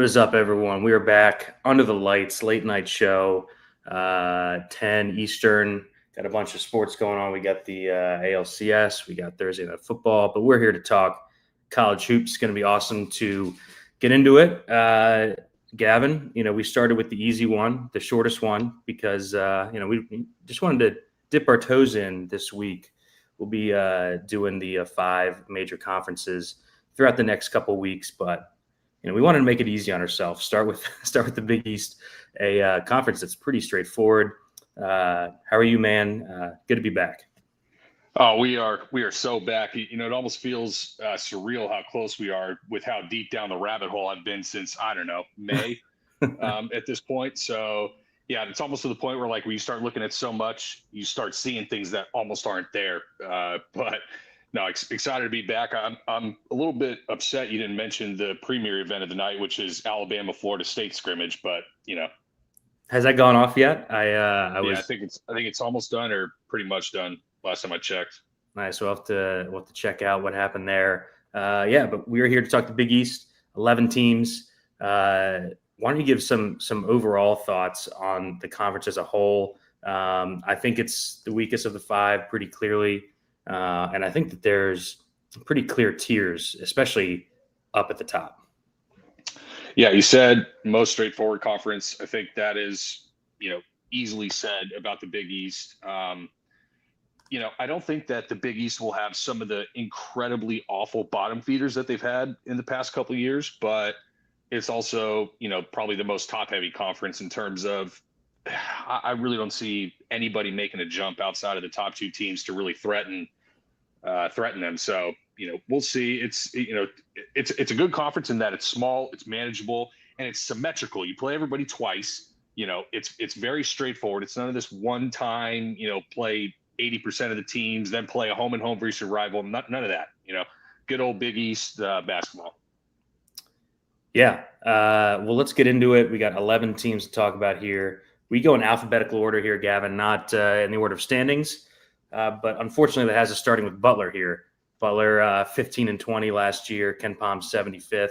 is up, everyone? We are back under the lights, late night show, 10 Eastern. Got a bunch of sports going on. We got the ALCS, we got Thursday Night Football, but we're here to talk college hoops. It's going to be awesome to get into it. Gavin, we started with the easy one, the shortest one, because, we just wanted to dip our toes in this week. We'll be doing the 5 major conferences throughout the next couple of weeks, but we wanted to make it easy on ourselves. Start with the Big East, a conference that's pretty straightforward. How are you, man? Good to be back. Oh, we are so back. It almost feels surreal how close we are with how deep down the rabbit hole I've been since, I don't know, May at this point. So yeah, it's almost to the point where, like, when you start looking at so much, you start seeing things that almost aren't there. But no, excited to be back. I'm a little bit upset you didn't mention the premier event of the night, which is Alabama-Florida State scrimmage. But has that gone off yet? I think it's almost done, or pretty much done. Last time I checked. Nice. We'll have to check out what happened there. But we're here to talk the Big East. 11 teams. Why don't you give some overall thoughts on the conference as a whole? I think it's the weakest of the 5 pretty clearly. And I think that there's pretty clear tiers, especially up at the top. Yeah, you said most straightforward conference. I think that is, easily said about the Big East. I don't think that the Big East will have some of the incredibly awful bottom feeders that they've had in the past couple of years, but it's also, probably the most top-heavy conference in terms of I really don't see anybody making a jump outside of the top 2 teams to really threaten them. So, we'll see. It's a good conference in that it's small, it's manageable, and it's symmetrical. You play everybody twice. It's very straightforward. It's none of this one time, play 80% of the teams, then play a home and home versus your rival. None of that. Good old Big East basketball. Yeah. Well, let's get into it. We got 11 teams to talk about here. We go in alphabetical order here, Gavin, not in the order of standings. But unfortunately, that has us starting with Butler here. Butler 15-20 last year. Ken Palm 75th.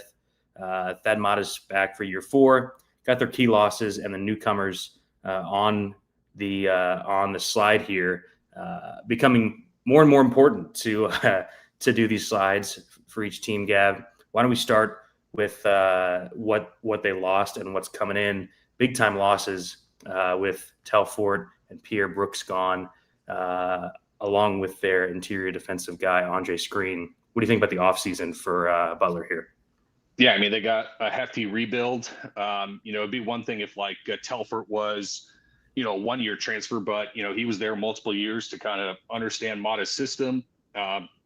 Thad Matta's back for year 4. Got their key losses and the newcomers on the slide here, becoming more and more important to do these slides for each team. Gav, why don't we start with what they lost and what's coming in? Big time losses with Telfort and Pierre Brooks gone, along with their interior defensive guy, Andre Screen. What do you think about the offseason for Butler here? Yeah, I mean, they got a hefty rebuild. It'd be one thing if, like, Telfort was, a 1-year transfer, but, he was there multiple years to kind of understand Mata's system.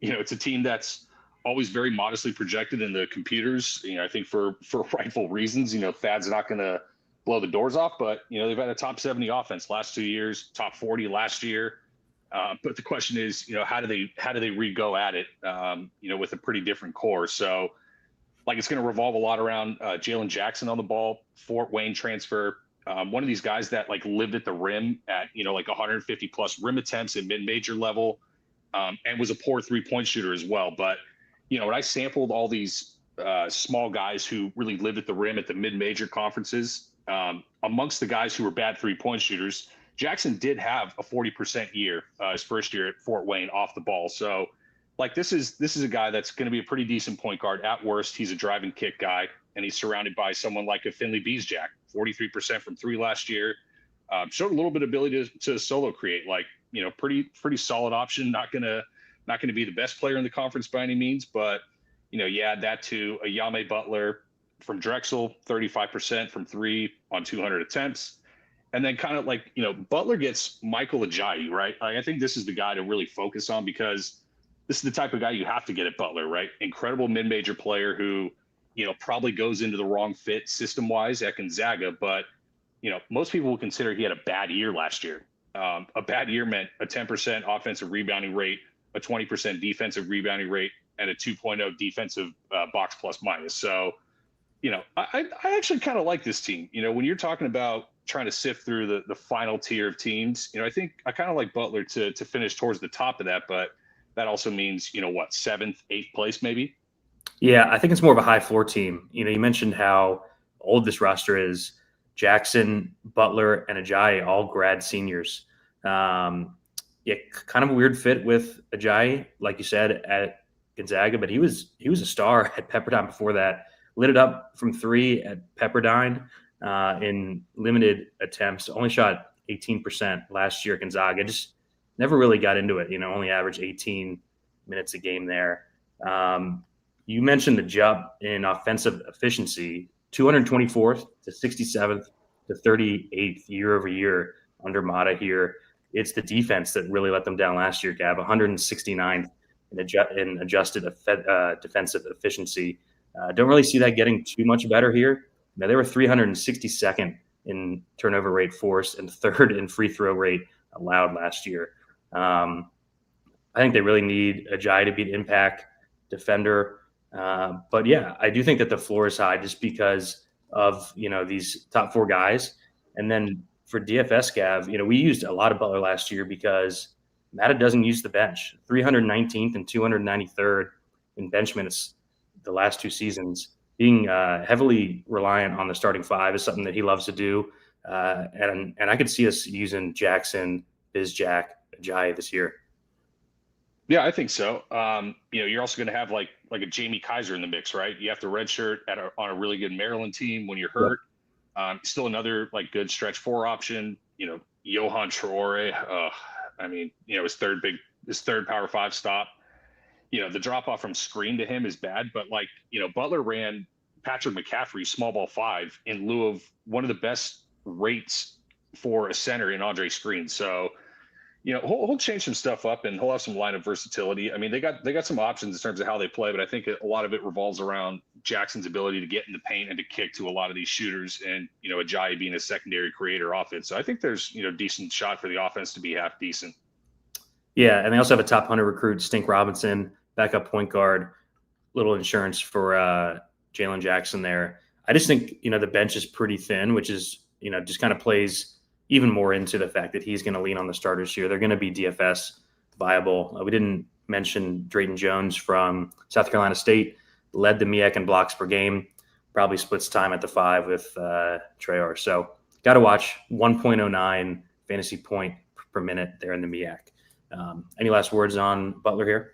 It's a team that's always very modestly projected in the computers, I think for rightful reasons. Thad's not going to blow the doors off, but, they've had a top 70 offense last 2 years, top 40 last year. But the question is, how do they re-go at it, with a pretty different core? So, like, it's going to revolve a lot around Jalen Jackson on the ball, Fort Wayne transfer. One of these guys that, like, lived at the rim at, like 150 plus rim attempts at mid-major level, and was a poor 3-point shooter as well. But, when I sampled all these small guys who really lived at the rim at the mid-major conferences, amongst the guys who were bad 3-point shooters, Jackson did have a 40% year his first year at Fort Wayne off the ball. So, like, this is a guy that's going to be a pretty decent point guard. At worst, he's a drive and kick guy, and he's surrounded by someone like a Finley Beesjack, 43% from 3 last year. Showed a little bit of ability to solo create, like, pretty solid option. Not gonna be the best player in the conference by any means, but you add that to a Yame Butler from Drexel, 35% from 3 on 200 attempts. And then kind of like, Butler gets Michael Ajayi, right? I think this is the guy to really focus on, because this is the type of guy you have to get at Butler, right? Incredible mid-major player who, probably goes into the wrong fit system-wise at Gonzaga, but, most people will consider he had a bad year last year. A bad year meant a 10% offensive rebounding rate, a 20% defensive rebounding rate, and a 2.0 defensive box plus minus. So, I actually kind of like this team. When you're talking about trying to sift through the final tier of teams, I think I kind of like Butler to finish towards the top of that, but that also means, 7th, 8th place maybe? Yeah, I think it's more of a high floor team. You mentioned how old this roster is. Jackson, Butler, and Ajayi, all grad seniors. Yeah, kind of a weird fit with Ajayi, like you said, at Gonzaga, but he was a star at Pepperdine before that. Lit it up from three at Pepperdine in limited attempts. Only shot 18% last year at Gonzaga. Just never really got into it. Only averaged 18 minutes a game there. You mentioned the jump in offensive efficiency, 224th to 67th to 38th year over year under Mata here. It's the defense that really let them down last year, Gab. 169th in adjusted defensive efficiency. Don't really see that getting too much better here. Now, they were 362nd in turnover rate forced and third in free throw rate allowed last year. I think they really need Ajayi to be an impact defender. But yeah, I do think that the floor is high just because of, these top four guys. And then for DFS, Gav, we used a lot of Butler last year because Mata doesn't use the bench. 319th and 293rd in bench minutes the last two seasons. Being heavily reliant on the starting five is something that he loves to do. And I could see us using Jackson, Bizjack, Ajayi this year. Yeah, I think so. You're also going to have like a Jamie Kaiser in the mix, right? You have to redshirt on a really good Maryland team when you're hurt. Yep. Still another good stretch four option. Johan Traore. His third Power 5 stop. The drop off from screen to him is bad, but Butler ran Patrick McCaffrey small ball 5 in lieu of one of the best rates for a center in Andre Screen. So, he'll change some stuff up and he'll have some lineup versatility. I mean, they got some options in terms of how they play, but I think a lot of it revolves around Jackson's ability to get in the paint and to kick to a lot of these shooters, and Ajayi being a secondary creator offense. So I think there's decent shot for the offense to be half decent. Yeah, and they also have a top 100 recruit, Stink Robinson, backup point guard, little insurance for Jalen Jackson there. I just think the bench is pretty thin, which is just kind of plays even more into the fact that he's going to lean on the starters here. They're going to be DFS viable. We didn't mention Drayton Jones from South Carolina State, led the MEAC in blocks per game, probably splits time at the 5 with Traore. So got to watch 1.09 fantasy point per minute there in the MEAC. Any last words on Butler here?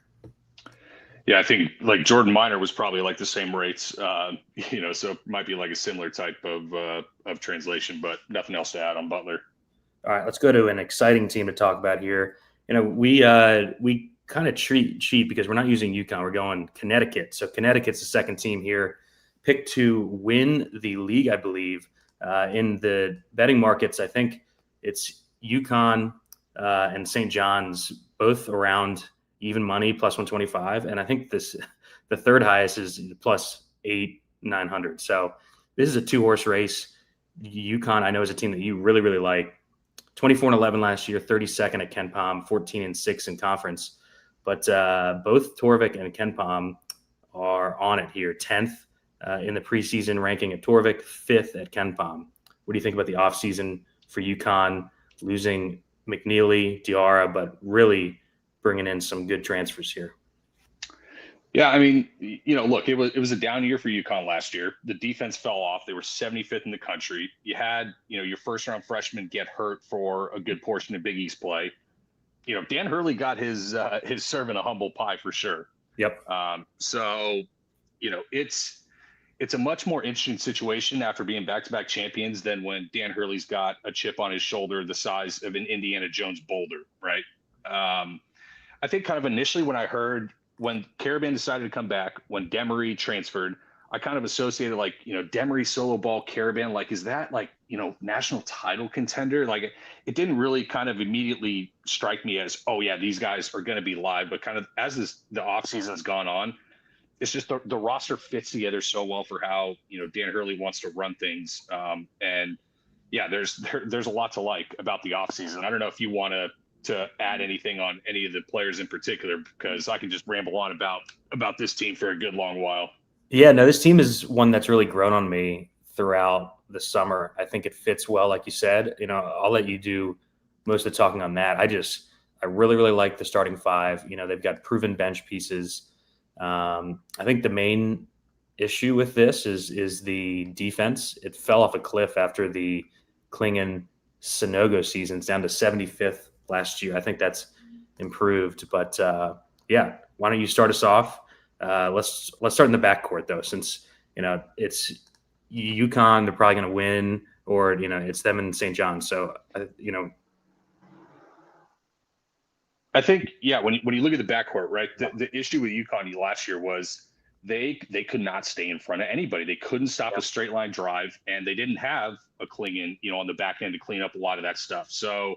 Yeah, I think Jordan Minor was probably the same rates, so it might be a similar type of translation, but nothing else to add on Butler. All right, let's go to an exciting team to talk about here. We kind of cheat because we're not using UConn. We're going Connecticut. So Connecticut's the second team here, picked to win the league, I believe. In the betting markets, I think it's UConn and St. John's, both around even money, plus 125. And I think the third highest is plus 900. So this is a 2-horse race. UConn, I know, is a team that you really, really like. 24-11 last year, 32nd at Ken Pom, 14-6 in conference. But both Torvik and Ken Pom are on it here. 10th in the preseason ranking at Torvik, 5th at Ken Pom. What do you think about the offseason for UConn, losing McNeely, Diarra, but really bringing in some good transfers here? Yeah, I mean, look, it was a down year for UConn last year. The defense fell off. They were 75th in the country. You had, your first-round freshman get hurt for a good portion of Big East play. Dan Hurley got his serve in a humble pie for sure. Yep. So, it's a much more interesting situation after being back-to-back champions than when Dan Hurley's got a chip on his shoulder the size of an Indiana Jones boulder, right? I think kind of initially when Karaban decided to come back, when Demery transferred, I kind of associated Demery, solo ball, Karaban, is that national title contender? It didn't really kind of immediately strike me as, oh yeah, these guys are going to be live. But kind of as the offseason's gone on, it's just the roster fits together so well for how, Dan Hurley wants to run things. And yeah, there's a lot to like about the offseason. I don't know if you want to add anything on any of the players in particular, because I can just ramble on about this team for a good long while. Yeah, no, this team is one that's really grown on me throughout the summer. I think it fits well, like you said. I'll let you do most of the talking on that. I really, really like the starting 5. They've got proven bench pieces. I think the main issue with this is the defense. It fell off a cliff after the Klingen Sonogo season. It's down to 75th last year. I think that's improved, but yeah, why don't you start us off? Let's start in the backcourt though, since it's UConn. They're probably going to win, or it's them and St. John. So I think, yeah, when you look at the backcourt, right, the issue with UConn last year was they could not stay in front of anybody. They couldn't stop a straight line drive, and they didn't have a Klingon, on the back end to clean up a lot of that stuff. So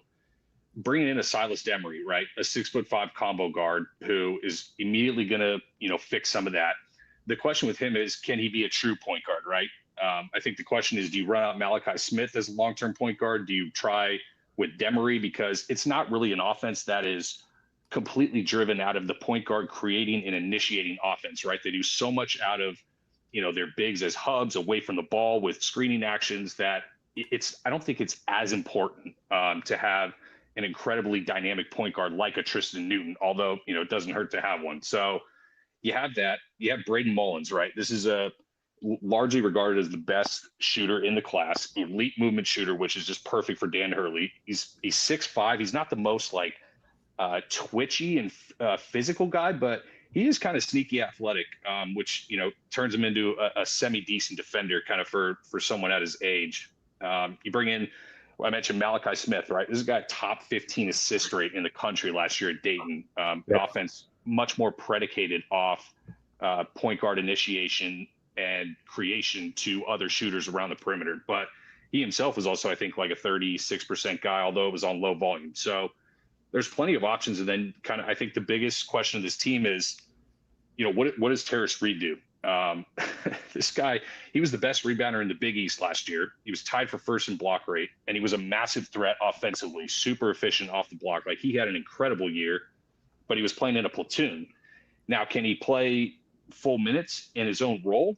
bringing in a Silas Demery, right, a 6'5" combo guard who is immediately going to, fix some of that. The question with him is, can he be a true point guard, right? I think the question is, do you run out Malachi Smith as a long-term point guard? Do you try with Demery? Because it's not really an offense that is completely driven out of the point guard creating and initiating offense, right? They do so much out of, their bigs as hubs away from the ball with screening actions that I don't think it's as important to have an incredibly dynamic point guard like a Tristan Newton, although, it doesn't hurt to have one. So you have that. You have Braden Mullins, right? This is largely regarded as the best shooter in the class, elite movement shooter, which is just perfect for Dan Hurley. He's 6'5". He's not the most twitchy and physical guy, but he is kind of sneaky athletic, which turns him into a semi-decent defender kind of for someone at his age. You bring in, I mentioned Malachi Smith, right? This is a guy top 15 assist rate in the country last year at Dayton. Offense much more predicated off point guard initiation and creation to other shooters around the perimeter. But he himself was also, I think, like a 36% guy, although it was on low volume. So there's plenty of options. And then kind of, I think the biggest question of this team is, what does Terrace Reed do? This guy, he was the best rebounder in the Big East last year. He was tied for first in block rate, and he was a massive threat offensively, super efficient off the block. Like, he had an incredible year, but he was playing in a platoon. Now, can he play full minutes in his own role?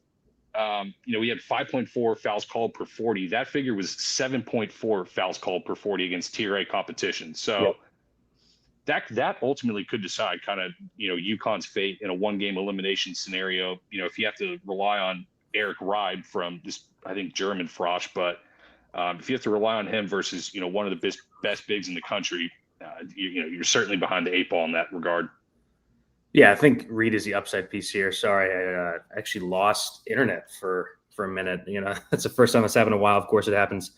We had 5.4 fouls called per 40. That figure was 7.4 fouls called per 40 against Tier A competition. So that ultimately could decide kind of, UConn's fate in a one-game elimination scenario. If you have to rely on Eric Reib from this, I think, German Frosch, but if you have to rely on him versus, one of the best bigs in the country, you're certainly behind the eight ball in that regard. Yeah, I think Reed is the upside piece here. Sorry, I actually lost internet for a minute. That's the first time it's happened in a while. Of course, it happens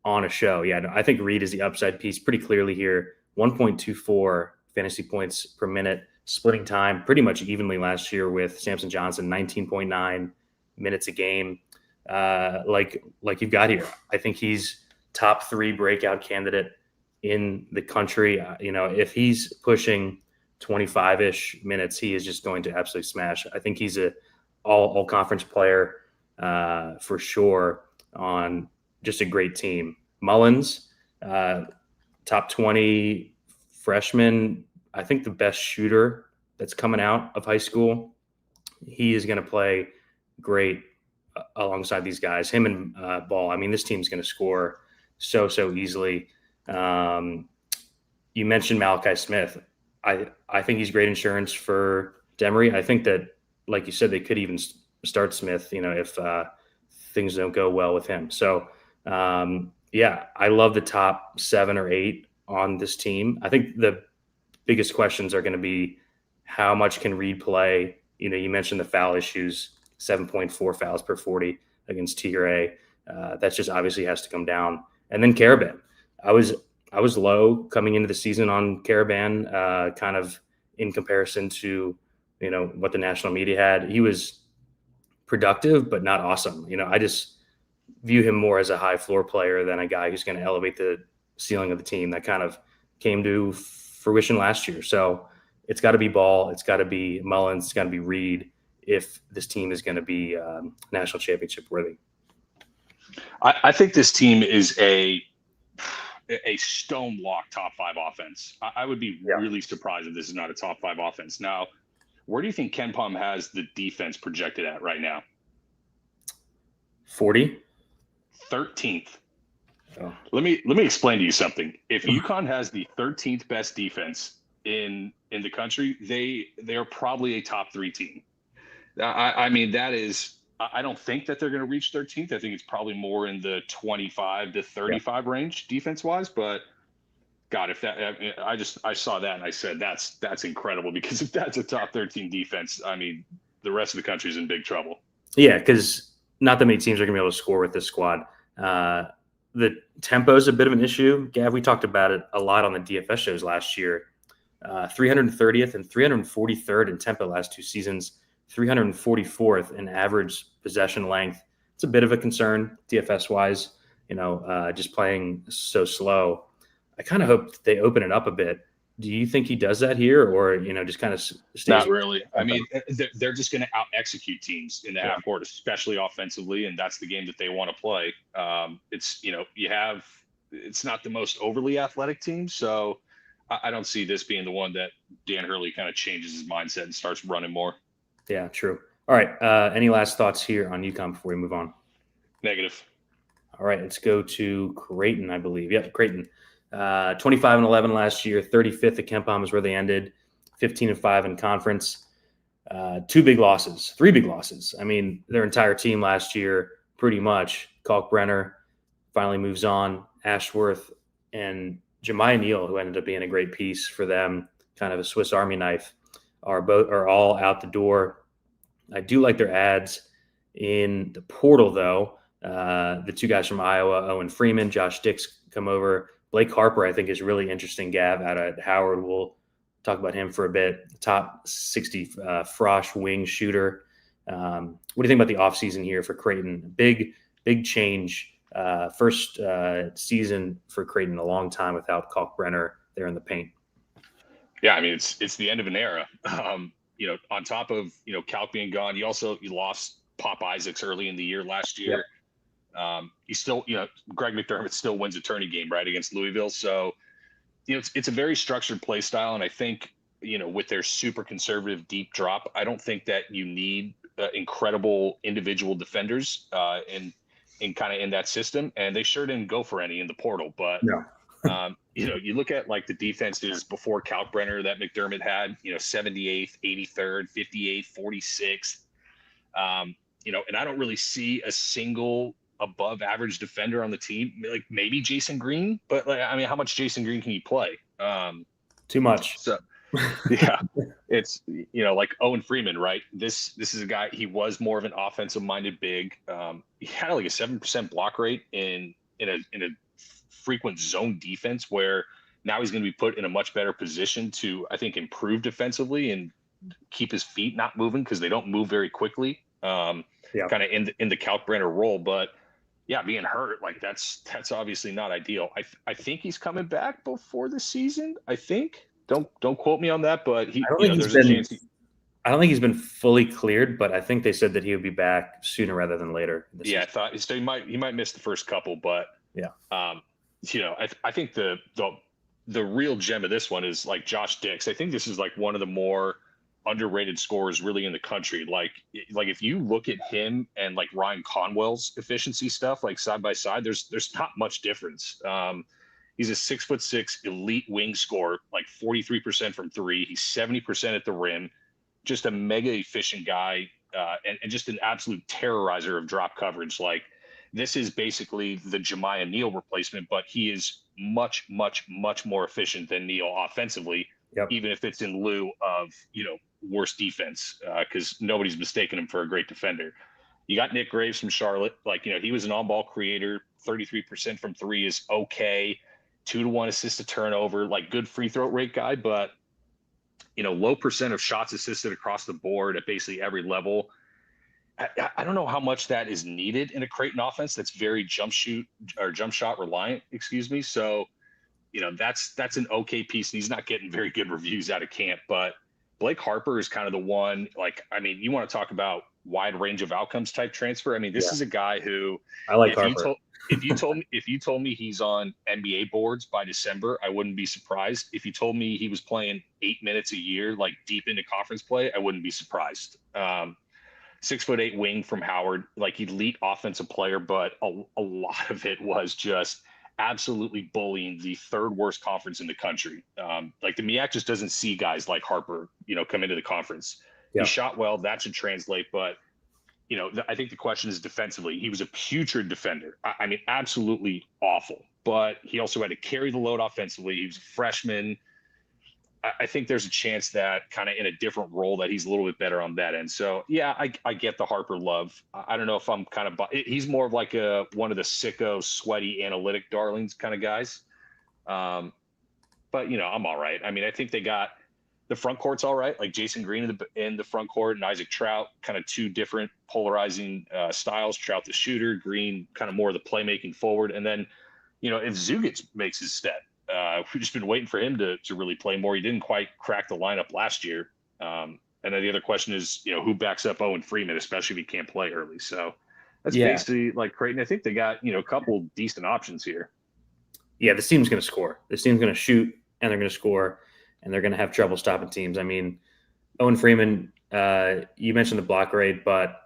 on a show. Yeah, no, I think Reed is the upside piece pretty clearly here. 1.24 fantasy points per minute, splitting time pretty much evenly last year with Samson Johnson, 19.9 minutes a game. Like you've got here. I think he's top 3 breakout candidate in the country. If he's pushing 25-ish minutes, he is just going to absolutely smash. I think he's a all conference player for sure on just a great team. Mullins, top 20 freshman, I think the best shooter that's coming out of high school. He is going to play great alongside these guys. Him and Ball. I mean, this team's going to score so easily. You mentioned Malachi Smith. I think he's great insurance for Demery. I think that, like you said, they could even start Smith, if things don't go well with him. So, yeah, I love the top 7 or 8 on this team. I think the biggest questions are going to be how much can Reed play? You mentioned the foul issues, 7.4 fouls per 40 against Tier A. That just obviously has to come down. And then Caravan. I was low coming into the season on Caravan, kind of in comparison to, what the national media had. He was productive, but not awesome. I just view him more as a high floor player than a guy who's going to elevate the ceiling of the team. That kind of came to fruition last year. So it's got to be Ball. It's got to be Mullins. It's got to be Reed if this team is going to be national championship worthy. I think this team is a stone lock top 5 offense. I would be really surprised if this is not a top 5 offense. Now, where do you think Ken Pom has the defense projected at right now? 40? 13th. Oh. Let me explain to you something. If UConn has the 13th best defense in the country, they are probably a top 3 team. I mean, that is, I don't think that they're going to reach 13th. I think it's probably more in the 25 to 35 range defense wise. But God, if that, I saw that and I said, that's incredible, because if that's a top 13 defense, I mean, the rest of the country's in big trouble. Yeah, because not that many teams are going to be able to score with this squad. The tempo is a bit of an issue. Gav, we talked about it a lot on the DFS shows last year. 330th and 343rd in tempo last 2 seasons, 344th in average possession length. It's a bit of a concern DFS wise, just playing so slow. I kind of hope they open it up a bit. Do you think he does that here, or just kind of stays? Not really. I mean, they're just going to out execute teams in the half court, especially offensively, and that's the game that they want to play. It's it's not the most overly athletic team, so I don't see this being the one that Dan Hurley kind of changes his mindset and starts running more. Yeah, true. All right. Any last thoughts here on UConn before we move on? Negative. All right, let's go to Creighton, I believe. Yep, Creighton. 25-11 last year, 35th at KenPom is where they ended, 15-5 in conference. 3 big losses. I mean, their entire team last year, pretty much. Kalkbrenner finally moves on. Ashworth and Jemiah Neal, who ended up being a great piece for them, kind of a Swiss Army knife, are all out the door. I do like their ads in the portal, though. The 2 guys from Iowa, Owen Freeman, Josh Dix, come over. Blake Harper, I think, is really interesting. Gav out at Howard. We'll talk about him for a bit. Top 60 Frosh wing shooter. What do you think about the offseason here for Creighton? Big change. First season for Creighton in a long time without Kalkbrenner there in the paint. Yeah, I mean, it's the end of an era. On top of Kalk being gone, you lost Pop Isaacs early in the year last year. Yep. He still, Greg McDermott still wins a tourney game, right, against Louisville. So, it's a very structured play style. And I think, with their super conservative deep drop, I don't think that you need incredible individual defenders in that system. And they sure didn't go for any in the portal. But, you look at like the defenses before Kalkbrenner that McDermott had, 78th, 83rd, 58th, 46th. And I don't really see a single above average defender on the team, like maybe Jason Green, but how much Jason Green can you play? Too much. So yeah, it's, like Owen Freeman, right? This is a guy, he was more of an offensive minded big. He had like a 7% block rate in a frequent zone defense, where now he's going to be put in a much better position to, I think, improve defensively and keep his feet not moving, because they don't move very quickly. Kind of in the Kalkbrenner role, but yeah, being hurt, like that's obviously not ideal. I think he's coming back before the season. I think. Don't quote me on that, but there's a chance. I don't think he's been fully cleared, but I think they said that he would be back sooner rather than later. Yeah, I thought so. He might miss the first couple, but yeah. I think the real gem of this one is like Josh Dix. I think this is like one of the more underrated scorers really in the country. Like if you look at him and like Ryan Conwell's efficiency stuff, like side by side, there's not much difference. He's a 6'6" elite wing scorer, like 43% from 3. He's 70% at the rim, just a mega efficient guy, and just an absolute terrorizer of drop coverage. Like, this is basically the Jemiah Neal replacement, but he is much, much, much more efficient than Neal offensively. Yep. Even if it's in lieu of, worse defense, because nobody's mistaken him for a great defender. You got Nick Graves from Charlotte. Like, he was an on-ball creator. 33% from 3 is okay. 2-to-1 assist to turnover, like good free throw rate guy, but, low percent of shots assisted across the board at basically every level. I don't know how much that is needed in a Creighton offense that's very jump shot reliant, excuse me. So, that's an okay piece, and he's not getting very good reviews out of camp. But Blake Harper is kind of the one, you want to talk about wide range of outcomes type transfer. This is a guy who I like Harper. If you told me he's on NBA boards by December, I wouldn't be surprised. If you told me he was playing 8 minutes a year, like deep into conference play, I wouldn't be surprised. 6'8" wing from Howard, like elite offensive player, but a lot of it was just absolutely bullying the 3rd worst conference in the country. Like the MEAC just doesn't see guys like Harper, come into the conference. He shot well. That should translate. But, I think the question is defensively. He was a putrid defender. I mean, absolutely awful. But he also had to carry the load offensively. He was a freshman. I think there's a chance that kind of in a different role that he's a little bit better on that end. So, yeah, I get the Harper love. I don't know if I'm kind of – he's more of like one of the sicko, sweaty, analytic darlings kind of guys. But, I'm all right. I mean, I think they got – the front court's all right, like Jason Green in the front court and Isaac Trout, kind of two different polarizing styles. Trout the shooter, Green kind of more of the playmaking forward. And then, if Zugic makes his step, we've just been waiting for him to really play more. He didn't quite crack the lineup last year. And then the other question is, who backs up Owen Freeman, especially if he can't play early. So that's basically like Creighton. I think they got, a couple decent options here. Yeah, this team's going to score. This team's going to shoot, and they're going to score, and they're going to have trouble stopping teams. I mean, Owen Freeman, you mentioned the block rate, but,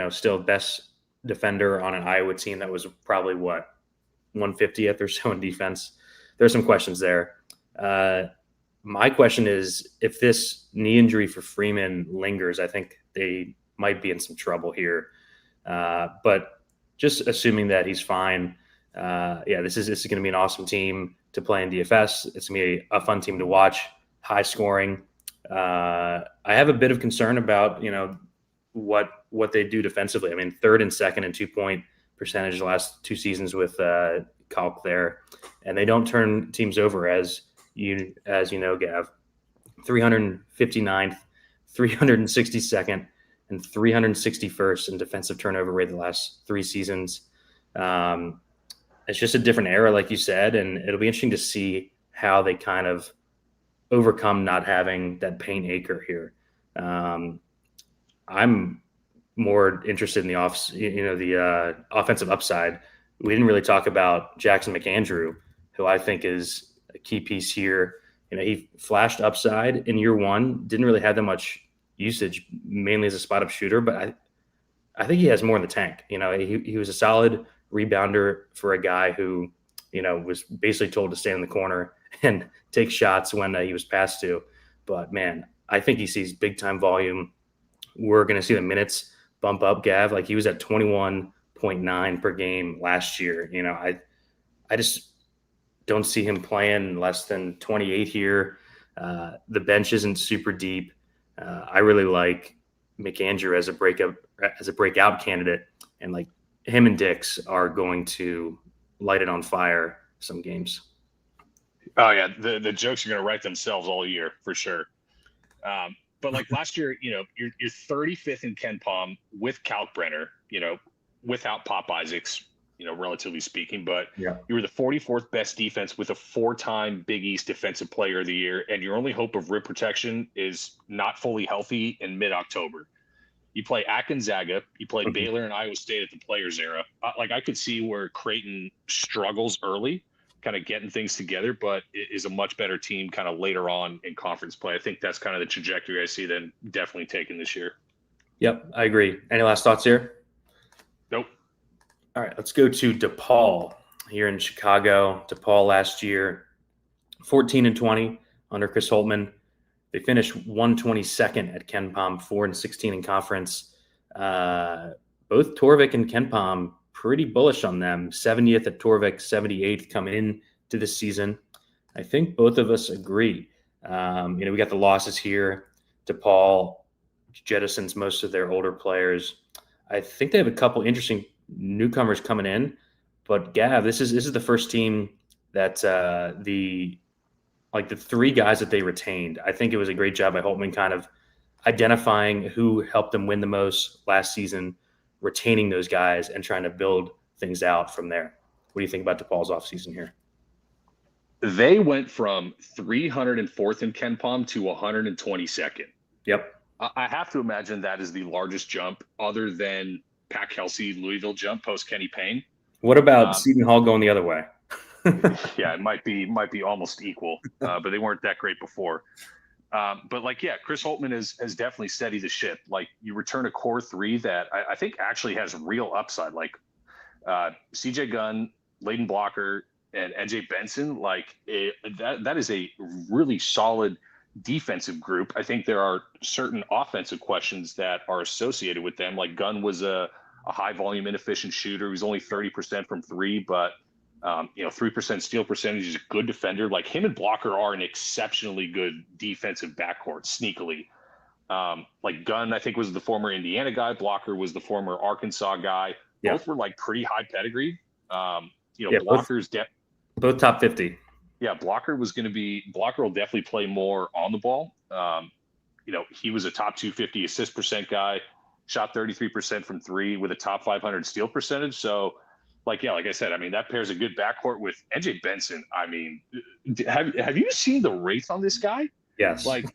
still best defender on an Iowa team that was probably, 150th or so in defense. There's some questions there. My question is, if this knee injury for Freeman lingers, I think they might be in some trouble here. But just assuming that he's fine, this is going to be an awesome team to play in DFS. It's going to be a fun team to watch, high scoring. I have a bit of concern about, what they do defensively. I mean, third and second and 2-point percentage the last two seasons with Kalk there, and they don't turn teams over as you know, Gav. 359th, 362nd, and 361st in defensive turnover rate the last three seasons. It's just a different era, like you said, and it'll be interesting to see how they kind of overcome not having that paint acre here. I'm more interested in the offensive upside. We didn't really talk about Jackson McAndrew, who I think is a key piece here. He flashed upside in year one, didn't really have that much usage, mainly as a spot-up shooter, but I think he has more in the tank. He was a solid rebounder for a guy who, was basically told to stand in the corner and take shots when he was passed to. But, man, I think he sees big-time volume. We're going to see the minutes bump up, Gav. Like, he was at 21.9 per game last year. I just don't see him playing less than 28 here. The bench isn't super deep. I really like McAndrew as a breakout candidate, and like him and Dix are going to light it on fire some games. Oh yeah, the jokes are going to write themselves all year for sure. But like last year, you're 35th in Ken Pom with Kalkbrenner, without Pop Isaacs, relatively speaking, but you were the 44th best defense with a 4-time Big East Defensive Player of the Year, and your only hope of rim protection is not fully healthy in mid-October. You play at Gonzaga, you play Baylor and Iowa State at the Players era. I could see where Creighton struggles early, kind of getting things together, but it is a much better team kind of later on in conference play. I think that's kind of the trajectory I see them definitely taking this year. Yep, I agree. Any last thoughts here? Nope. All right, let's go to DePaul here in Chicago. DePaul last year, 14-20 under Chris Holtmann. They finished 122nd at Ken Pom, 4-16 in conference. Both Torvik and Ken Pom pretty bullish on them. 70th at Torvik, 78th coming in to this season. I think both of us agree. We got the losses here. DePaul jettisons most of their older players. I think they have a couple interesting newcomers coming in, but Gav, this is the first team that the three guys that they retained. I think it was a great job by Holtmann kind of identifying who helped them win the most last season, retaining those guys and trying to build things out from there. What do you think about DePaul's offseason here? They went from 304th in Ken Pom to 122nd. Yep. I have to imagine that is the largest jump other than Pat Kelsey Louisville jump post Kenny Payne. What about Seton Hall going the other way? Yeah, it might be almost equal, but they weren't that great before. But Chris Holtmann has definitely steadied the ship. Like, you return a core three that I think actually has real upside. Like CJ Gunn, Layden Blocker, and NJ Benson. Like that is a really solid defensive group. I think there are certain offensive questions that are associated with them. Like Gunn was a high volume, inefficient shooter. He was only 30% from three, but 3% steal percentage. Is a good defender. Like him and Blocker are an exceptionally good defensive backcourt, sneakily. Like Gunn, I think, was the former Indiana guy. Blocker was the former Arkansas guy. Yeah. Both were like pretty high pedigree. Blocker's both top 50. Yeah, Blocker will definitely play more on the ball. He was a top 250 assist percent guy, shot 33% from three with a top 500 steal percentage. So, like I said, I mean, that pairs a good backcourt with NJ Benson. I mean, have you seen the rates on this guy? Yes. Like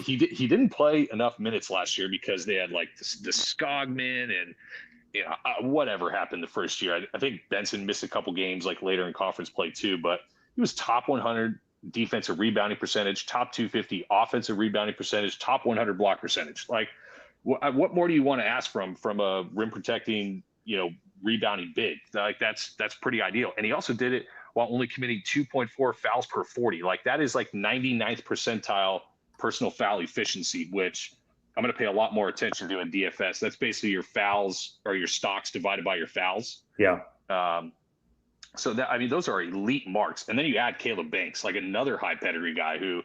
he didn't play enough minutes last year because they had like the Skogman and whatever happened the first year. I think Benson missed a couple games like later in conference play too, but he was top 100 defensive rebounding percentage, top 250 offensive rebounding percentage, top 100 block percentage. Like, what more do you want to ask from a rim protecting, rebounding big? Like that's pretty ideal. And he also did it while only committing 2.4 fouls per 40. Like that is like 99th percentile personal foul efficiency, which I'm going to pay a lot more attention to in DFS. That's basically your fouls or your stocks divided by your fouls. Yeah. So those are elite marks. And then you add Caleb Banks, like another high pedigree guy who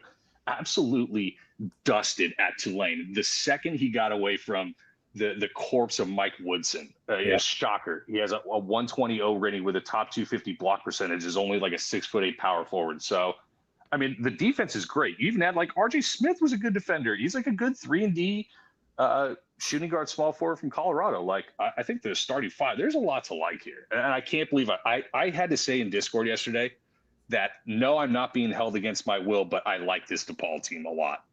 absolutely dusted at Tulane. The second he got away from the corpse of Mike Woodson, shocker. He has a 120 rating with a top 250 block percentage, is only like a 6'8" power forward. So, I mean, the defense is great. You even had like RJ Smith was a good defender. He's like a good 3-and-D shooting guard small forward from Colorado. Like, I think the starting five, there's a lot to like here. And I can't believe I had to say in Discord yesterday that, no, I'm not being held against my will, but I like this DePaul team a lot.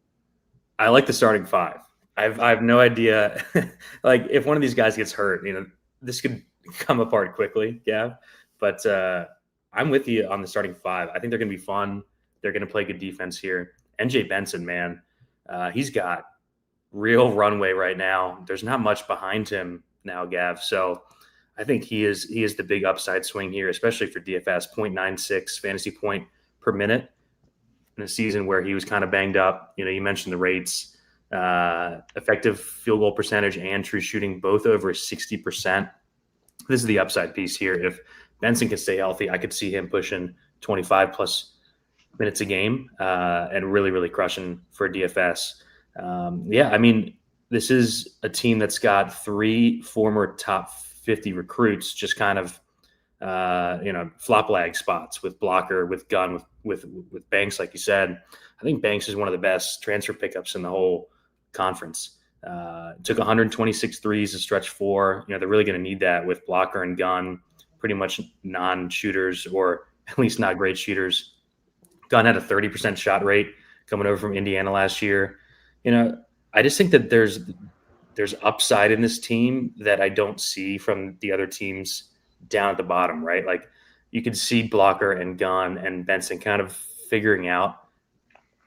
I like the starting five. I have no idea. Like, if one of these guys gets hurt, this could come apart quickly, Gav. But I'm with you on the starting five. I think they're going to be fun. They're going to play good defense here. NJ Benson, man, he's got real runway right now. There's not much behind him now, Gav. So I think he is the big upside swing here, especially for DFS. 0.96 fantasy point per minute in a season where he was kind of banged up. You mentioned the rates, effective field goal percentage and true shooting, both over 60%. This is the upside piece here. If Benson can stay healthy, I could see him pushing 25 plus minutes a game and really, really crushing for DFS. This is a team that's got three former top 50 recruits, just kind of, flop lag spots with Blocker, with Gunn, with Banks, like you said. I think Banks is one of the best transfer pickups in the whole conference. Took 126 threes to stretch four. They're really going to need that with Blocker and Gunn, pretty much non-shooters, or at least not great shooters. Gunn had a 30% shot rate coming over from Indiana last year. I just think that there's upside in this team that I don't see from the other teams down at the bottom, right? Like, you could see Blocker and Gunn and Benson kind of figuring out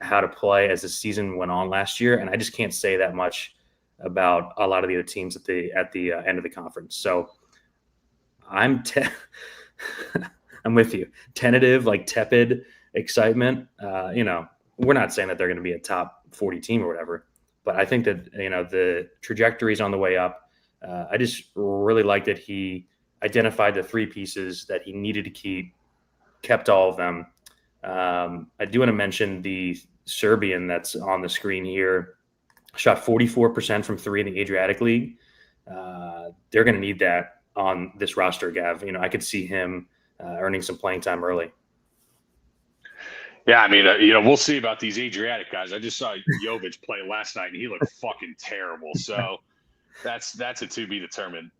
how to play as the season went on last year. And I just can't say that much about a lot of the other teams at the end of the conference. So I'm with you. Tentative, like tepid excitement. We're not saying that they're going to be a top 40 team or whatever, but I think that, the trajectory is on the way up. I just really like that he identified the three pieces that he needed to keep, kept all of them. I do want to mention the Serbian that's on the screen here. Shot 44% from three in the Adriatic League. They're going to need that on this roster, Gav. I could see him earning some playing time early. Yeah, we'll see about these Adriatic guys. I just saw Jovic play last night, and he looked fucking terrible. So that's a to be determined.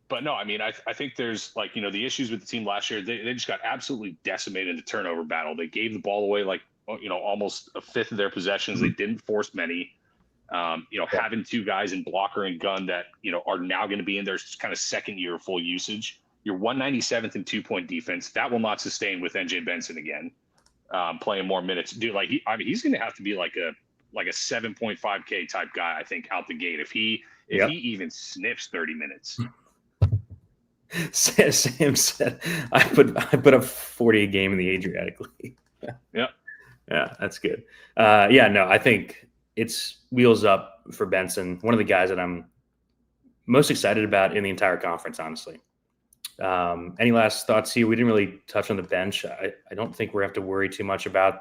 But no, I think there's the issues with the team last year. They just got absolutely decimated in the turnover battle. They gave the ball away almost a fifth of their possessions. They didn't force many. Having two guys in Blocker and Gunn that are now going to be in their kind of second year of full usage. You're 197th in 2-point defense. That will not sustain with NJ Benson again. Playing more minutes, dude. He's going to have to be like a 7.5K type guy, I think, out the gate if he even sniffs 30 minutes. Sam said, I put up 40 a game in the Adriatic League. Yeah. Yeah, that's good. Yeah, no, I think it's wheels up for Benson. One of the guys that I'm most excited about in the entire conference, honestly. Any last thoughts here? We didn't really touch on the bench. I don't think we have to worry too much about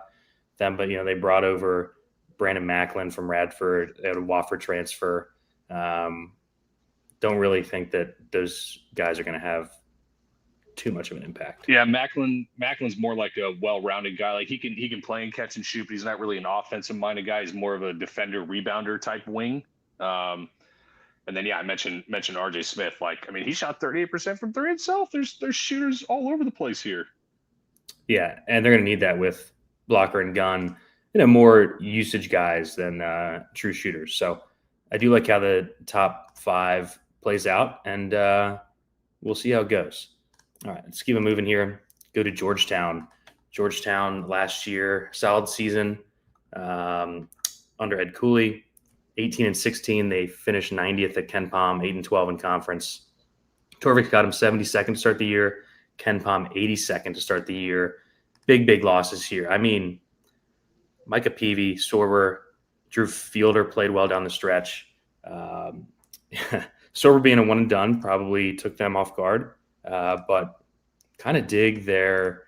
them, but they brought over Brandon Macklin from Radford. They had a Wofford transfer. Don't really think that those guys are going to have too much of an impact. Yeah, Macklin's more like a well-rounded guy. Like he can play and catch and shoot, but he's not really an offensive-minded guy. He's more of a defender, rebounder type wing. And then I mentioned RJ Smith. Like, I mean, he shot 38% from three himself. There's shooters all over the place here. Yeah, and they're going to need that with blocker and gun, more usage guys than true shooters. So I do like how the top 5 plays out, and we'll see how it goes. All right, let's keep it moving here. Go to Georgetown. Georgetown last year, solid season under Ed Cooley. 18-16, they finished 90th at Ken Pom, 8-12 in conference. Torvik got him 72nd to start the year. Ken Pom 82nd to start the year. Big losses here. I mean, Micah Peavy, Sorber, Drew Fielder played well down the stretch. Sorber being a one and done probably took them off guard, but kind of dig their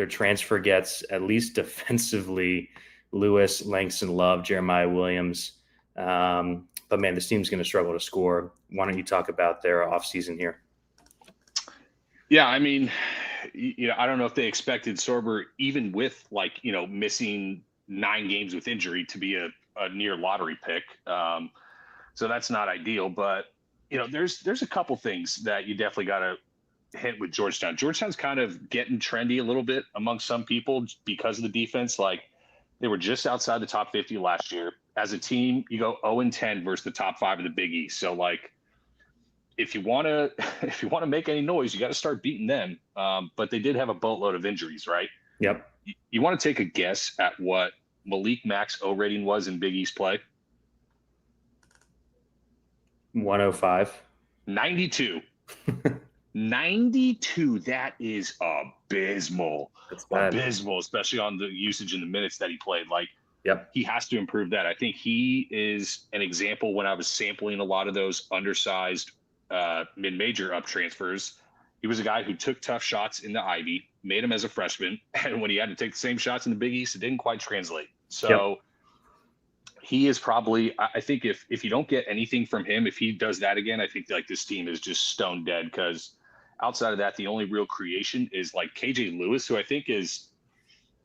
transfer gets, at least defensively. Lewis, Langston Love, Jeremiah Williams. But man, this team's going to struggle to score. Why don't you talk about their offseason here? Yeah, I mean, I don't know if they expected Sorber, even with missing 9 games with injury, to be a near lottery pick. So that's not ideal. But there's a couple things that you definitely got to hit with Georgetown. Georgetown's kind of getting trendy a little bit among some people because of the defense. Like, they were just outside the top 50 last year. As a team, you go 0-10 versus the top 5 of the Big East. So, like, if you want to make any noise, you got to start beating them. But they did have a boatload of injuries, right? Yep. You want to take a guess at what Malik Mack's O rating was in Big East play? 105. 92. 92. That is abysmal. That's bad. Abysmal, especially on the usage in the minutes that he played. Like, yep, he has to improve that. I think he is an example. When I was sampling a lot of those undersized mid-major up transfers, he was a guy who took tough shots in the Ivy, made them as a freshman, and when he had to take the same shots in the Big East, it didn't quite translate. So he is probably, I think if you don't get anything from him, if he does that again, I think like this team is just stone dead, because outside of that, the only real creation is like KJ Lewis, who I think is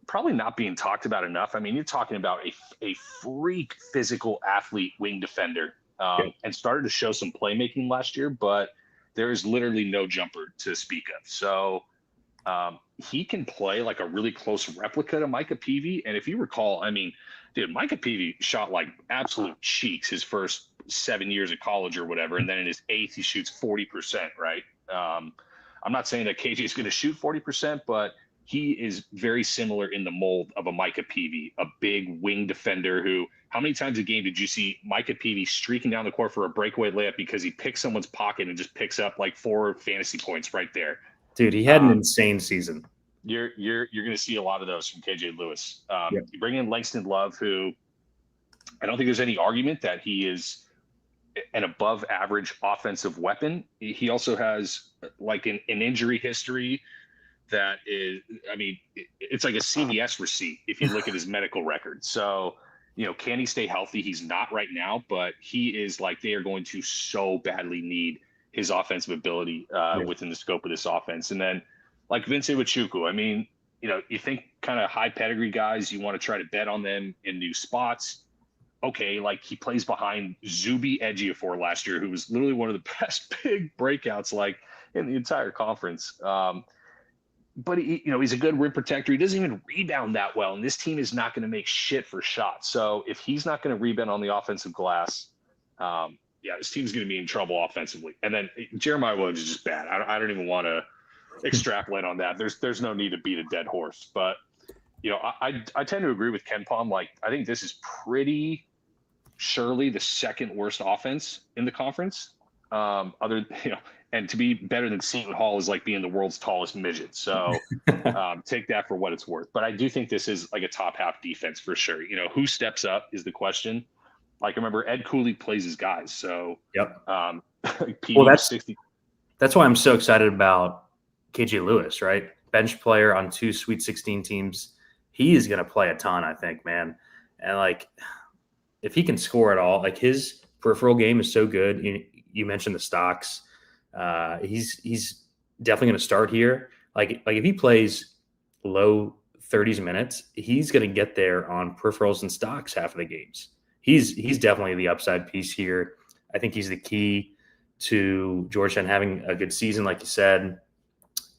probably not being talked about enough. I mean, you're talking about a freak physical athlete wing defender, and started to show some playmaking last year, but there is literally no jumper to speak of. So he can play like a really close replica to Micah Peavy. And if you recall, I mean, dude, Micah Peavy shot like absolute cheeks his first 7 years of college or whatever. And then in his 8th, he shoots 40%, right? I'm not saying that KJ is going to shoot 40%, but he is very similar in the mold of a Micah Peavy, a big wing defender who, how many times a game did you see Micah Peavy streaking down the court for a breakaway layup because he picks someone's pocket and just picks up like 4 fantasy points right there? Dude, he had an insane season. You're going to see a lot of those from KJ Lewis. You bring in Langston Love, who I don't think there's any argument that he is an above average offensive weapon. He also has like an injury history that is, I mean, it's like a CVS receipt if you look at his medical record. So, can he stay healthy? He's not right now, but he is like, they are going to so badly need his offensive ability within the scope of this offense. And then like Vince Iwuchukwu, I mean, you think kind of high pedigree guys, you want to try to bet on them in new spots. Okay, like he plays behind Zuby Ejiofor last year, who was literally one of the best big breakouts like in the entire conference. But he's a good rim protector. He doesn't even rebound that well, and this team is not going to make shit for shots. So if he's not going to rebound on the offensive glass, this team's going to be in trouble offensively. And then Jeremiah Williams is just bad. I don't even want to extrapolate on that. There's no need to beat a dead horse. But I tend to agree with Ken Pom. Like, I think this is pretty surely the second worst offense in the conference. Other, and to be better than Seton Hall is like being the world's tallest midget. So take that for what it's worth. But I do think this is like a top half defense for sure. Who steps up is the question. Like, remember, Ed Cooley plays his guys. So Yep. PD Well, 60. that's why I'm so excited about KJ Lewis, right? Bench player on 2 Sweet 16 teams. He is going to play a ton, I think, man. And like, if he can score at all, like his peripheral game is so good. You mentioned the stocks. He's definitely going to start here. Like if he plays low 30s minutes, he's going to get there on peripherals and stocks half of the games. He's definitely the upside piece here. I think he's the key to Georgetown having a good season, like you said.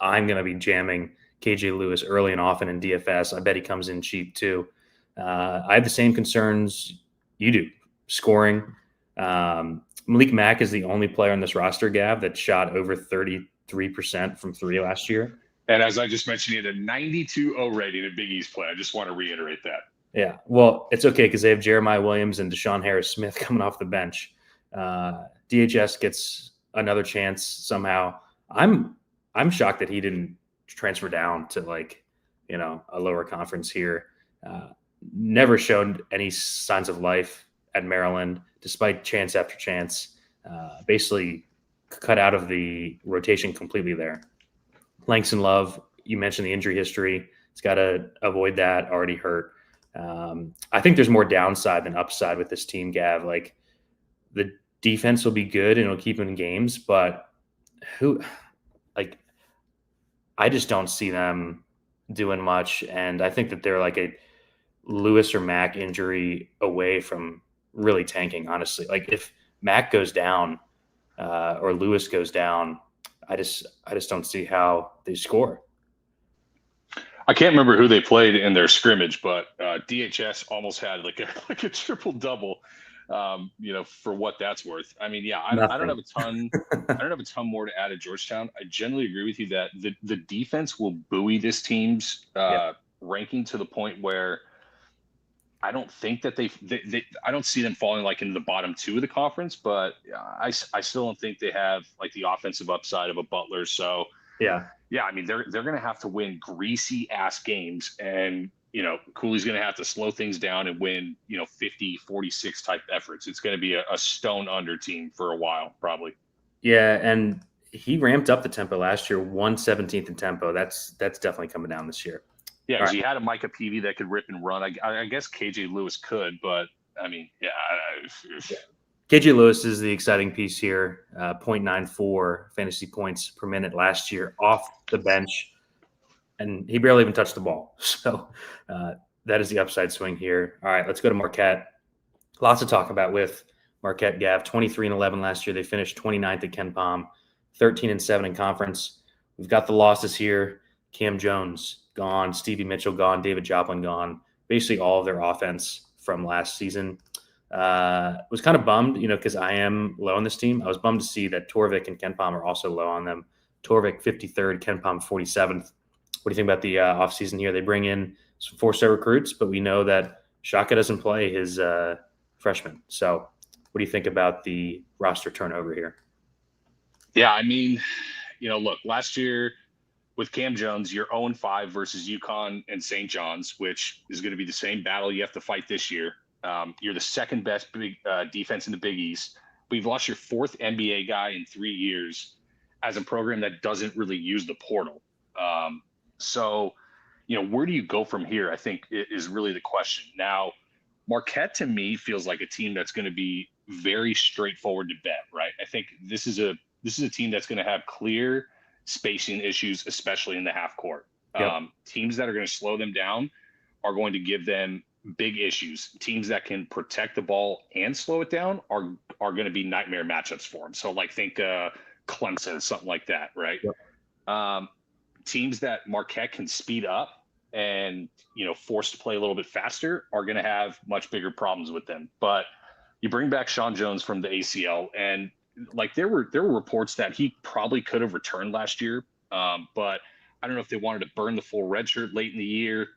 I'm going to be jamming KJ Lewis early and often in DFS. I bet he comes in cheap too. I have the same concerns you do. Scoring. Malik Mack is the only player on this roster, Gav, that shot over 33% from 3 last year. And as I just mentioned, he had a 92-0 rating in Big East play. I just want to reiterate that. Yeah, well, it's okay because they have Jeremiah Williams and Deshaun Harris-Smith coming off the bench. DHS gets another chance somehow. I'm shocked that he didn't transfer down to a lower conference here. Never shown any signs of life at Maryland, despite chance after chance. Basically cut out of the rotation completely there. Langston Love, you mentioned the injury history. He's got to avoid that. Already hurt. I think there's more downside than upside with this team, Gav. Like the defense will be good and it'll keep them in games, but I just don't see them doing much. And I think that they're like a Lewis or Mack injury away from really tanking, honestly. Like if Mack goes down or Lewis goes down, I just don't see how they score. I can't remember who they played in their scrimmage, but DHS almost had like a triple double. For what that's worth. I mean, yeah, I don't have a ton. I don't have a ton more to add at Georgetown. I generally agree with you that the defense will buoy this team's ranking to the point where I don't think that they I don't see them falling like into the bottom 2 of the conference, but I still don't think they have like the offensive upside of a Butler. So yeah, I mean they're going to have to win greasy ass games, and Cooley's going to have to slow things down and win 50-46 type efforts. It's going to be a stone under team for a while probably. Yeah, and he ramped up the tempo last year, 117th in tempo. That's definitely coming down this year. Yeah, because you had a Micah Peavy that could rip and run. I guess KJ Lewis could, but I mean, yeah. KJ Lewis is the exciting piece here. 0.94 fantasy points per minute last year off the bench, and he barely even touched the ball. So that is the upside swing here. All right, let's go to Marquette. Lots to talk about with Marquette, Gav. 23-11 last year. They finished 29th at Ken Pom, 13-7 in conference. We've got the losses here. Cam Jones gone, Stevie Mitchell gone, David Joplin gone. Basically all of their offense from last season. Was kind of bummed, because I am low on this team. I was bummed to see that Torvik and Ken Pom are also low on them. Torvik 53rd, Ken Pom 47th. What do you think about the offseason here? They bring in some 4-star recruits, but we know that Shaka doesn't play his freshman. So what do you think about the roster turnover here? Yeah, I mean, look, last year with Cam Jones, you're 0-5 versus UConn and St. John's, which is going to be the same battle you have to fight this year. You're the second best big defense in the Big East. But you've lost your 4th NBA guy in 3 years as a program that doesn't really use the portal. So, where do you go from here, I think is really the question. Now, Marquette to me feels like a team that's going to be very straightforward to bet, right? I think this is a team that's going to have clear spacing issues, especially in the half court. Yep. Teams that are going to slow them down are going to give them big issues. Teams that can protect the ball and slow it down are going to be nightmare matchups for them. So think Clemson, something like that, right? Yep. Teams that Marquette can speed up and force to play a little bit faster are going to have much bigger problems with them. But you bring back Sean Jones from the ACL, and there were reports that he probably could have returned last year, but I don't know if they wanted to burn the full red shirt late in the year.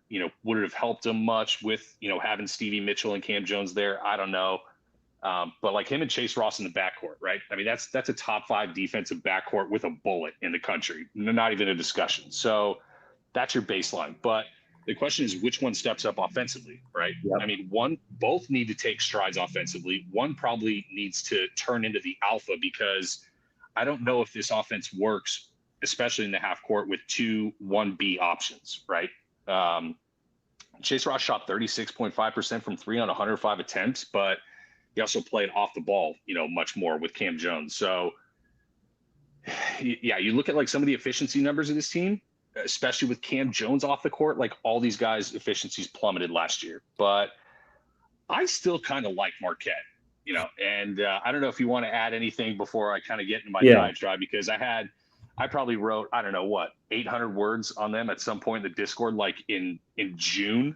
Would it have helped him much with having Stevie Mitchell and Cam Jones there? I don't know. But like him and Chase Ross in the backcourt, right? I mean, that's a top 5 defensive backcourt with a bullet in the country. Not even a discussion. So that's your baseline. But the question is which one steps up offensively, right? Yep. I mean, both need to take strides offensively. One probably needs to turn into the alpha, because I don't know if this offense works, especially in the half court, with 2 1B options, right? Chase Ross shot 36.5% from 3 on 105 attempts, but he also played off the ball, much more with Cam Jones. So yeah, you look at like some of the efficiency numbers of this team, especially with Cam Jones off the court, like all these guys' efficiencies plummeted last year. But I still kind of like Marquette, and I don't know if you want to add anything before I kind of get into my diatribe, because I probably wrote, I don't know what, 800 words on them at some point in the Discord, like in June,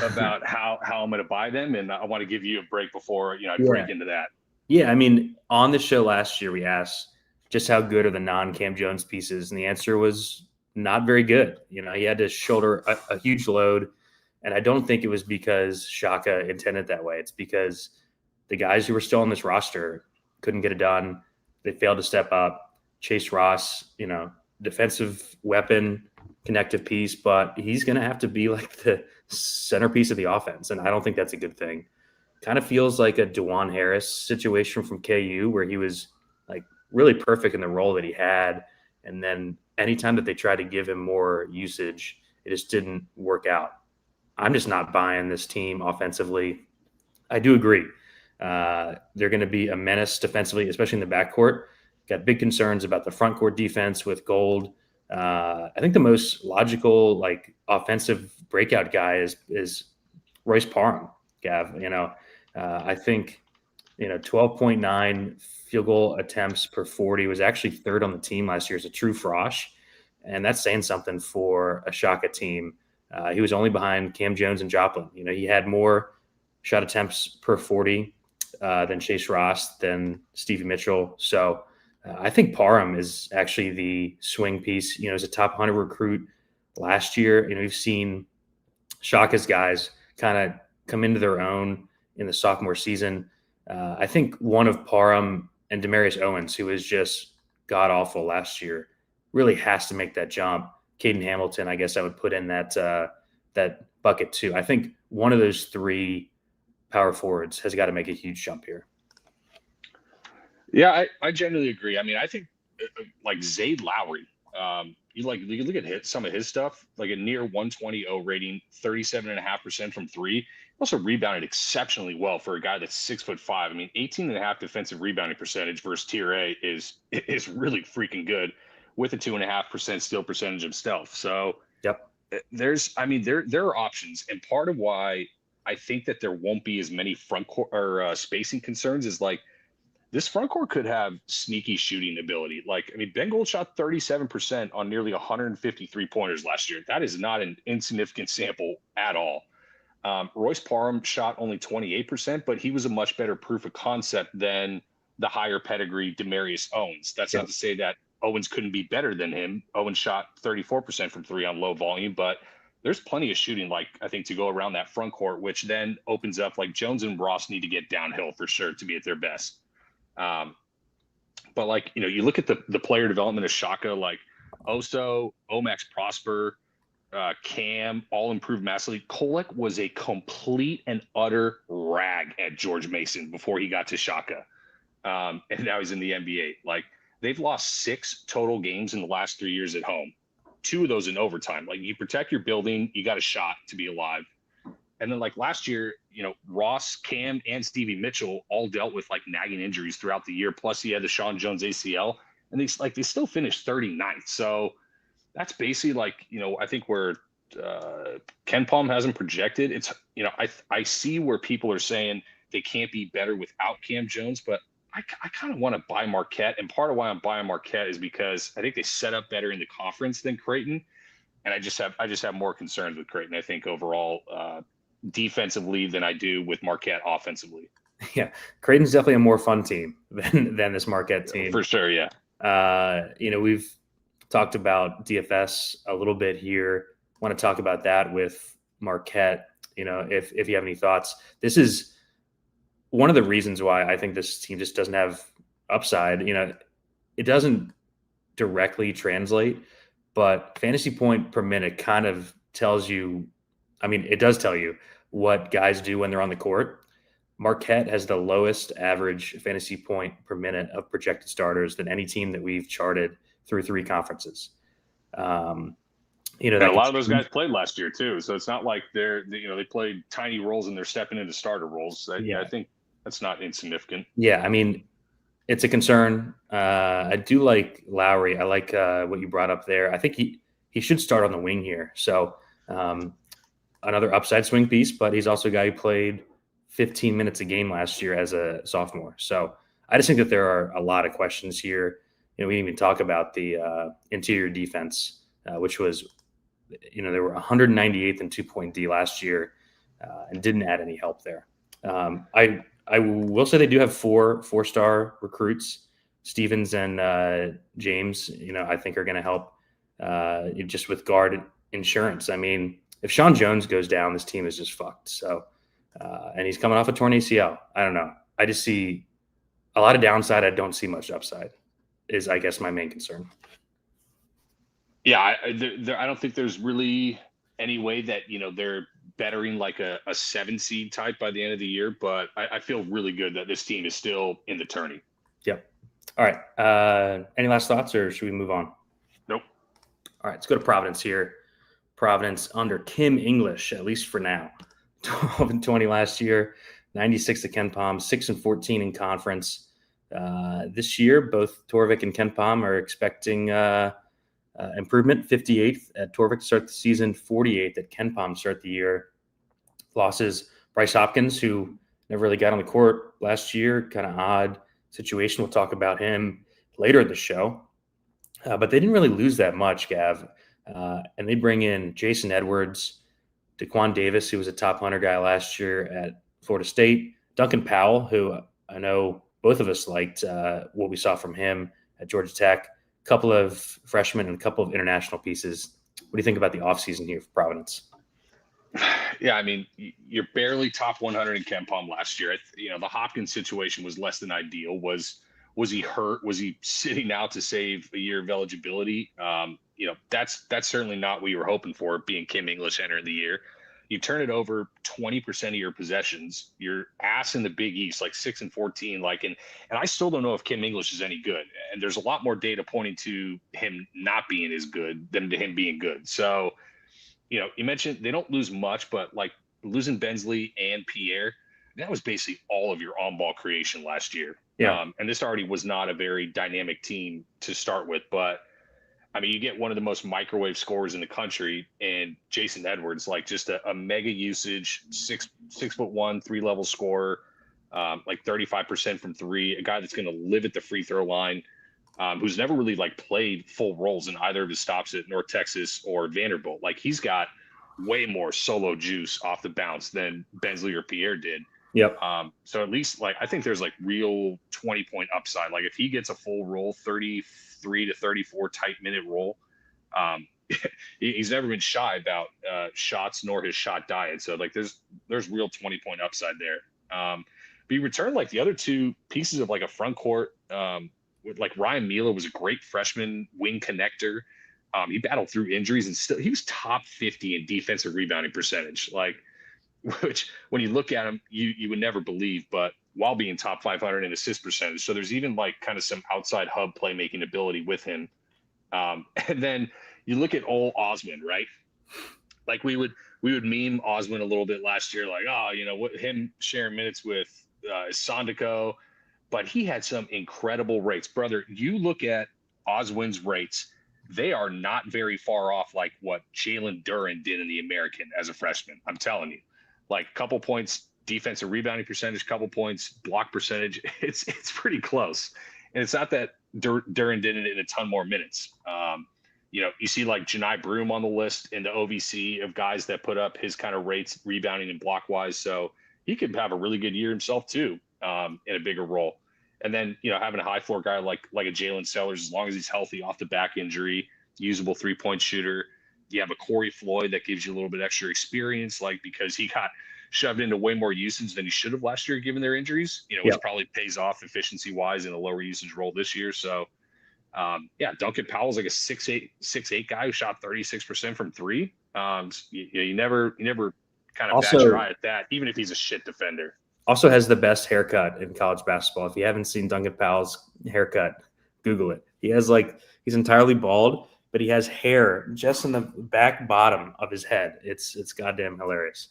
about how I'm going to buy them. And I want to give you a break before, I break into that. Yeah. I mean, on the show last year, we asked just how good are the non-Cam Jones pieces. And the answer was not very good. He had to shoulder a huge load. And I don't think it was because Shaka intended that way. It's because the guys who were still on this roster couldn't get it done. They failed to step up. Chase Ross, defensive weapon, connective piece, but he's going to have to be like the centerpiece of the offense. And I don't think that's a good thing. Kind of feels like a DeJuan Harris situation from KU, where he was like really perfect in the role that he had. And then anytime that they tried to give him more usage, it just didn't work out. I'm just not buying this team offensively. I do agree. They're going to be a menace defensively, especially in the backcourt. Got big concerns about the front court defense with Gold. I think the most logical, like, offensive breakout guy is Royce Parham, Gav. I think 12.9 field goal attempts per 40 was actually 3rd on the team last year as a true frosh, and that's saying something for a Shaka team. He was only behind Cam Jones and Joplin. He had more shot attempts per 40 than Chase Ross, than Stevie Mitchell. So I think Parham is actually the swing piece. As a top 100 recruit last year, we've seen Shaka's guys kind of come into their own in the sophomore season. I think one of Parham and Demarius Owens, who was just god-awful last year, really has to make that jump. Caden Hamilton, I guess I would put in that bucket too. I think one of those 3 power forwards has got to make a huge jump here. Yeah, I generally agree. I mean, I think like Zayd Lowry, you look at some of his stuff, like a near 120 O rating, 37.5% from 3. Also rebounded exceptionally well for a guy that's 6'5". I mean, 18.5 defensive rebounding percentage versus Tier A is really freaking good, with a 2.5% steal percentage himself. So yep, there are options, and part of why I think that there won't be as many front court or spacing concerns is like, this front court could have sneaky shooting ability. Like, I mean, Ben Gold shot 37% on nearly 153 pointers last year. That is not an insignificant sample at all. Royce Parham shot only 28%, but he was a much better proof of concept than the higher pedigree Demarius Owens. That's not to say that Owens couldn't be better than him. Owens shot 34% from 3 on low volume, but there's plenty of shooting, like, I think, to go around that front court, which then opens up, like, Jones and Ross need to get downhill for sure to be at their best. But like, you look at the player development of Shaka, like Oso, Omax Prosper, Cam, all improved massively. Kolek was a complete and utter rag at George Mason before he got to Shaka. And now he's in the NBA. Like, they've lost 6 total games in the last 3 years at home. 2 of those in overtime. Like, you protect your building, you got a shot to be alive. And then, like, last year, Ross, Cam, and Stevie Mitchell all dealt with like nagging injuries throughout the year. Plus, he had the Sean Jones ACL, and they still finished 39th. So that's basically like, I think where Ken Palm hasn't projected. It's, I see where people are saying they can't be better without Cam Jones, but I kind of want to buy Marquette. And part of why I'm buying Marquette is because I think they set up better in the conference than Creighton. And I just have more concerns with Creighton, I think, overall, defensively than I do with Marquette offensively. Yeah, Creighton's definitely a more fun team than this Marquette team. For sure, yeah. We've talked about DFS a little bit here. Want to talk about that with Marquette. If you have any thoughts. This is one of the reasons why I think this team just doesn't have upside. It doesn't directly translate, but fantasy point per minute kind of tells you. I mean, it does tell you what guys do when they're on the court. Marquette has the lowest average fantasy point per minute of projected starters than any team that we've charted through 3 conferences. And a lot of those guys played last year too, so it's not like they played tiny roles and they're stepping into starter roles. I think that's not insignificant. Yeah, I mean, it's a concern. I do like Lowry. I like what you brought up there. I think he should start on the wing here. So another upside swing piece, but he's also a guy who played 15 minutes a game last year as a sophomore. So I just think that there are a lot of questions here. We didn't even talk about the interior defense, which was, they were 198th in 2-point D last year and didn't add any help there. I will say they do have 4-star recruits. Stevens and James, I think are going to help just with guard insurance. I mean, if Sean Jones goes down, this team is just fucked. So, and he's coming off a torn ACL. I don't know. I just see a lot of downside. I don't see much upside is, I guess, my main concern. Yeah, I don't think there's really any way that, they're bettering like a 7 seed type by the end of the year, but I feel really good that this team is still in the tourney. Yep. All right. Any last thoughts, or should we move on? Nope. All right, let's go to Providence here. Providence under Kim English, at least for now. 12-20 last year, 96 to KenPom, 6-14 in conference. This year, both Torvik and KenPom are expecting improvement. 58th at Torvik to start the season, 48th at KenPom to start the year. Losses, Bryce Hopkins, who never really got on the court last year, kind of odd situation. We'll talk about him later in the show. But they didn't really lose that much, Gav. And they bring in Jason Edwards, Daquan Davis, who was a top 100 guy last year at Florida State, Duncan Powell, who I know both of us liked what we saw from him at Georgia Tech, a couple of freshmen and a couple of international pieces. What do you think about the offseason here for Providence? Yeah, I mean, you're barely top 100 in KenPom last year. The Hopkins situation was less than ideal. Was he hurt? Was he sitting out to save a year of eligibility? That's certainly not what you were hoping for, being Kim English entering the year. You turn it over 20% of your possessions. You're ass in the Big East, like 6-14. And I still don't know if Kim English is any good. And there's a lot more data pointing to him not being as good than to him being good. So, you mentioned they don't lose much, but like losing Bensley and Pierre, that was basically all of your on-ball creation last year. Yeah. And this already was not a very dynamic team to start with, but I mean, you get one of the most microwave scorers in the country, and Jason Edwards, like just a mega usage, 6'1", 3-level scorer, like 35% from 3, a guy that's going to live at the free throw line, who's never really like played full roles in either of his stops at North Texas or Vanderbilt. Like he's got way more solo juice off the bounce than Bensley or Pierre did. Yep. So at least I think there's like real 20-point upside. Like if he gets a full role, 33 to 34 tight minute role, he's never been shy about shots nor his shot diet. So like there's real 20-point upside there. But you return like the other 2 pieces of like a front court, with like Ryan Mila was a great freshman wing connector. He battled through injuries and still he was top 50 in defensive rebounding percentage. Like, which when you look at him, you would never believe, but while being top 500 in assist percentage. So there's even like kind of some outside hub playmaking ability with him. And then you look at old Osmond, right? Like we would meme Osmond a little bit last year, like, what him sharing minutes with Sandico, but he had some incredible rates. Brother, you look at Oswin's rates, they are not very far off like what Jalen Duren did in the American as a freshman. I'm telling you, like a couple points defensive rebounding percentage, couple points block percentage. It's pretty close. And it's not that Duren did it in a ton more minutes. You see like Janai Broom on the list in the OVC of guys that put up his kind of rates rebounding and block wise. So he could have a really good year himself too, in a bigger role. And then, having a high floor guy like a Jalen Sellers, as long as he's healthy off the back injury, usable 3-point shooter. You have a Corey Floyd that gives you a little bit extra experience, like because he got shoved into way more usage than he should have last year, given their injuries, which probably pays off efficiency wise in a lower usage role this year. So, Duncan Powell's like a 6'8" guy who shot 36% from three. You never kind of Also, bat your eye at that, even if he's a shit defender. Also has the best haircut in college basketball. If you haven't seen Duncan Powell's haircut, Google it. He's entirely bald, but he has hair just in the back bottom of his head. It's goddamn hilarious.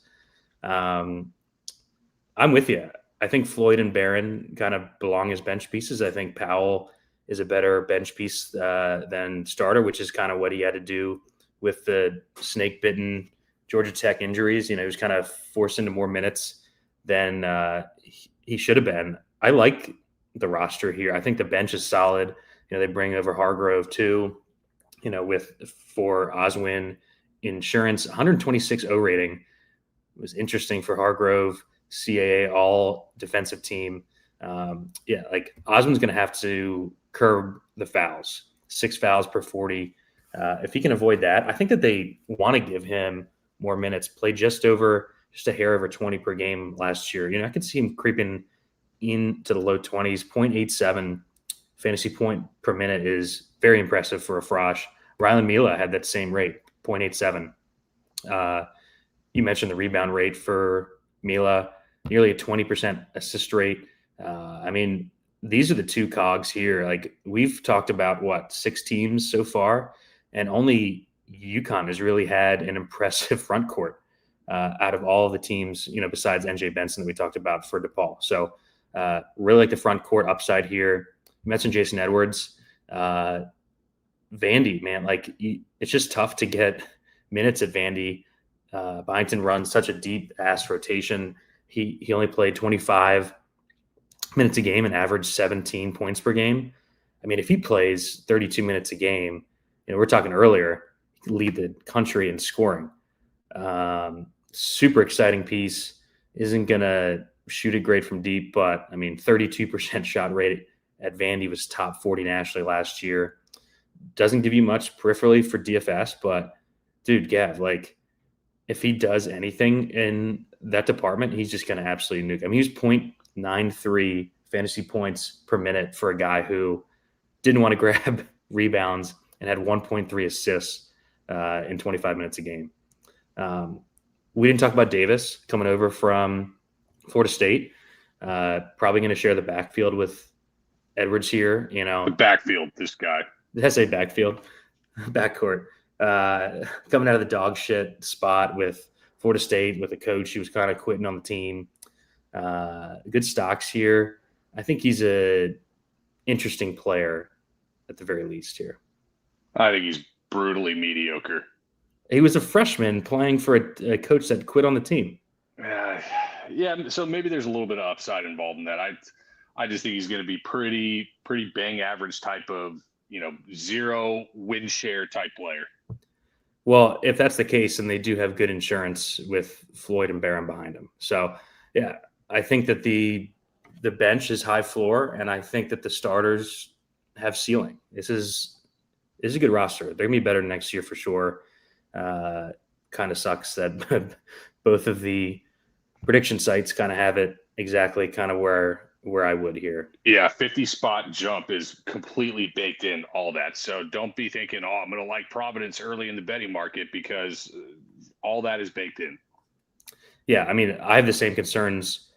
I'm with you. I think Floyd and Barron kind of belong as bench pieces. I think Powell is a better bench piece than starter, which is kind of what he had to do with the snake-bitten Georgia Tech injuries. He was kind of forced into more minutes than he should have been. I like the roster here. I think the bench is solid. They bring over Hargrove too, for Oswin insurance, 126 O rating. It was interesting for Hargrove, CAA all defensive team. Like Oswin's going to have to curb the fouls, 6 fouls per 40. If he can avoid that, I think that they want to give him more minutes, played just a hair over 20 per game last year. I could see him creeping into the low 20s. 0.87 fantasy point per minute is very impressive for a Frosh. Rylan Mila had that same rate, 0.87. You mentioned the rebound rate for Mila, nearly a 20% assist rate. These are the two cogs here. Like we've talked about 6 teams so far, and only UConn has really had an impressive front court out of all of the teams, besides NJ Benson that we talked about for DePaul. So really like the front court upside here. You mentioned Jason Edwards, Vandy, man, it's just tough to get minutes at Vandy. Byington runs such a deep ass rotation. He only played 25 minutes a game and averaged 17 points per game. If he plays 32 minutes a game, we're talking earlier, he could lead the country in scoring. Super exciting piece. Isn't going to shoot it great from deep, but 32% shot rate at Vandy was top 40 nationally last year. Doesn't give you much peripherally for DFS, but dude, Gav, if he does anything in that department, he's just going to absolutely nuke. He was 0.93 fantasy points per minute for a guy who didn't want to grab rebounds and had 1.3 assists in 25 minutes a game. We didn't talk about Davis coming over from Florida State. Probably going to share the backfield with Edwards here. The backfield, this guy. Did I say backfield? Backcourt. Coming out of the dog shit spot with Florida State with a coach who was kind of quitting on the team. Good stocks here. I think he's a interesting player at the very least here. I think he's brutally mediocre. He was a freshman playing for a coach that quit on the team. So maybe there's a little bit of upside involved in that. I just think he's going to be pretty bang average type of, zero win share type player. Well, if that's the case, then they do have good insurance with Floyd and Barron behind him. So, yeah, I think that the bench is high floor, and I think that the starters have ceiling. This is a good roster. They're going to be better next year for sure. Kind of sucks that both of the prediction sites kind of have it exactly kind of where I would here. Yeah, 50 spot jump is completely baked in, all that. So don't be thinking, I'm going to like Providence early in the betting market, because all that is baked in. Yeah, I have the same concerns.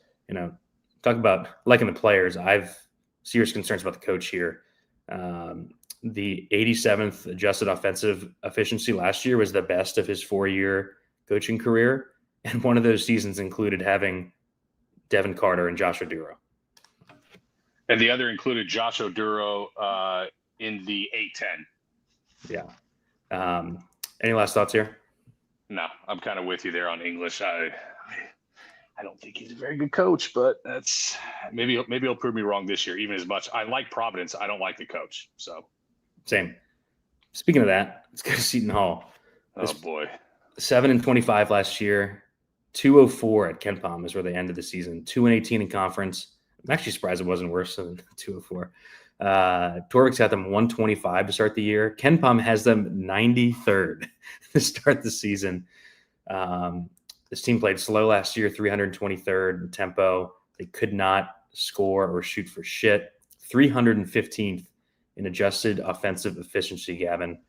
Talk about liking the players. I have serious concerns about the coach here. The 87th adjusted offensive efficiency last year was the best of his 4-year coaching career. And one of those seasons included having Devin Carter and Josh Oduro. And the other included Josh Oduro in the A-10. Yeah. Any last thoughts here? No, I'm kind of with you there on English. I don't think he's a very good coach, but that's maybe he'll prove me wrong this year. Even as much I like Providence, I don't like the coach. So same. Speaking of that, let's go to Seton Hall. Oh boy, 7-25 last year, 204 at KenPom is where they ended the season. 2-18 in conference. I'm actually surprised it wasn't worse than 204. Torvik's got them 125 to start the year. KenPom has them 93rd to start the season. This team played slow last year, 323rd in tempo. They could not score or shoot for shit. 315th in adjusted offensive efficiency, Gavin.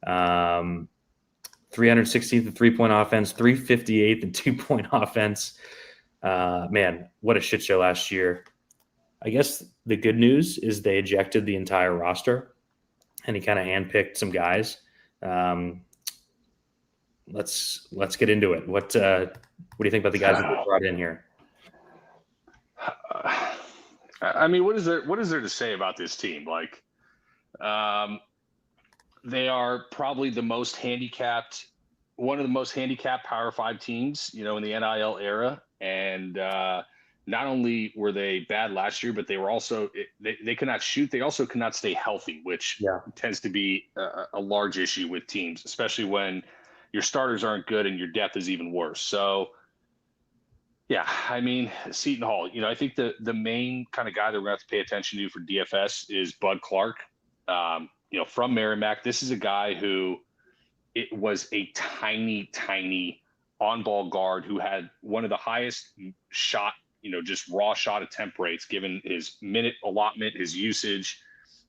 316th in three-point offense, 358th in two-point offense. Man, what a shit show last year. I guess the good news is they ejected the entire roster, and he kind of handpicked some guys. Let's get into it. What do you think about the guys that they brought in here? I mean, what is there to say about this team? Like, they are probably one of the most handicapped Power 5 teams, in the NIL era. And not only were they bad last year, but they were also they could not shoot. They also could not stay healthy, which tends to be a large issue with teams, especially when your starters aren't good and your depth is even worse. So, yeah, I mean, Seton Hall, I think the main kind of guy that we're going to have to pay attention to for DFS is Bud Clark. From Merrimack. This is a guy who it was a tiny on-ball guard who had one of the highest shot, just raw shot attempt rates given his minute allotment, his usage.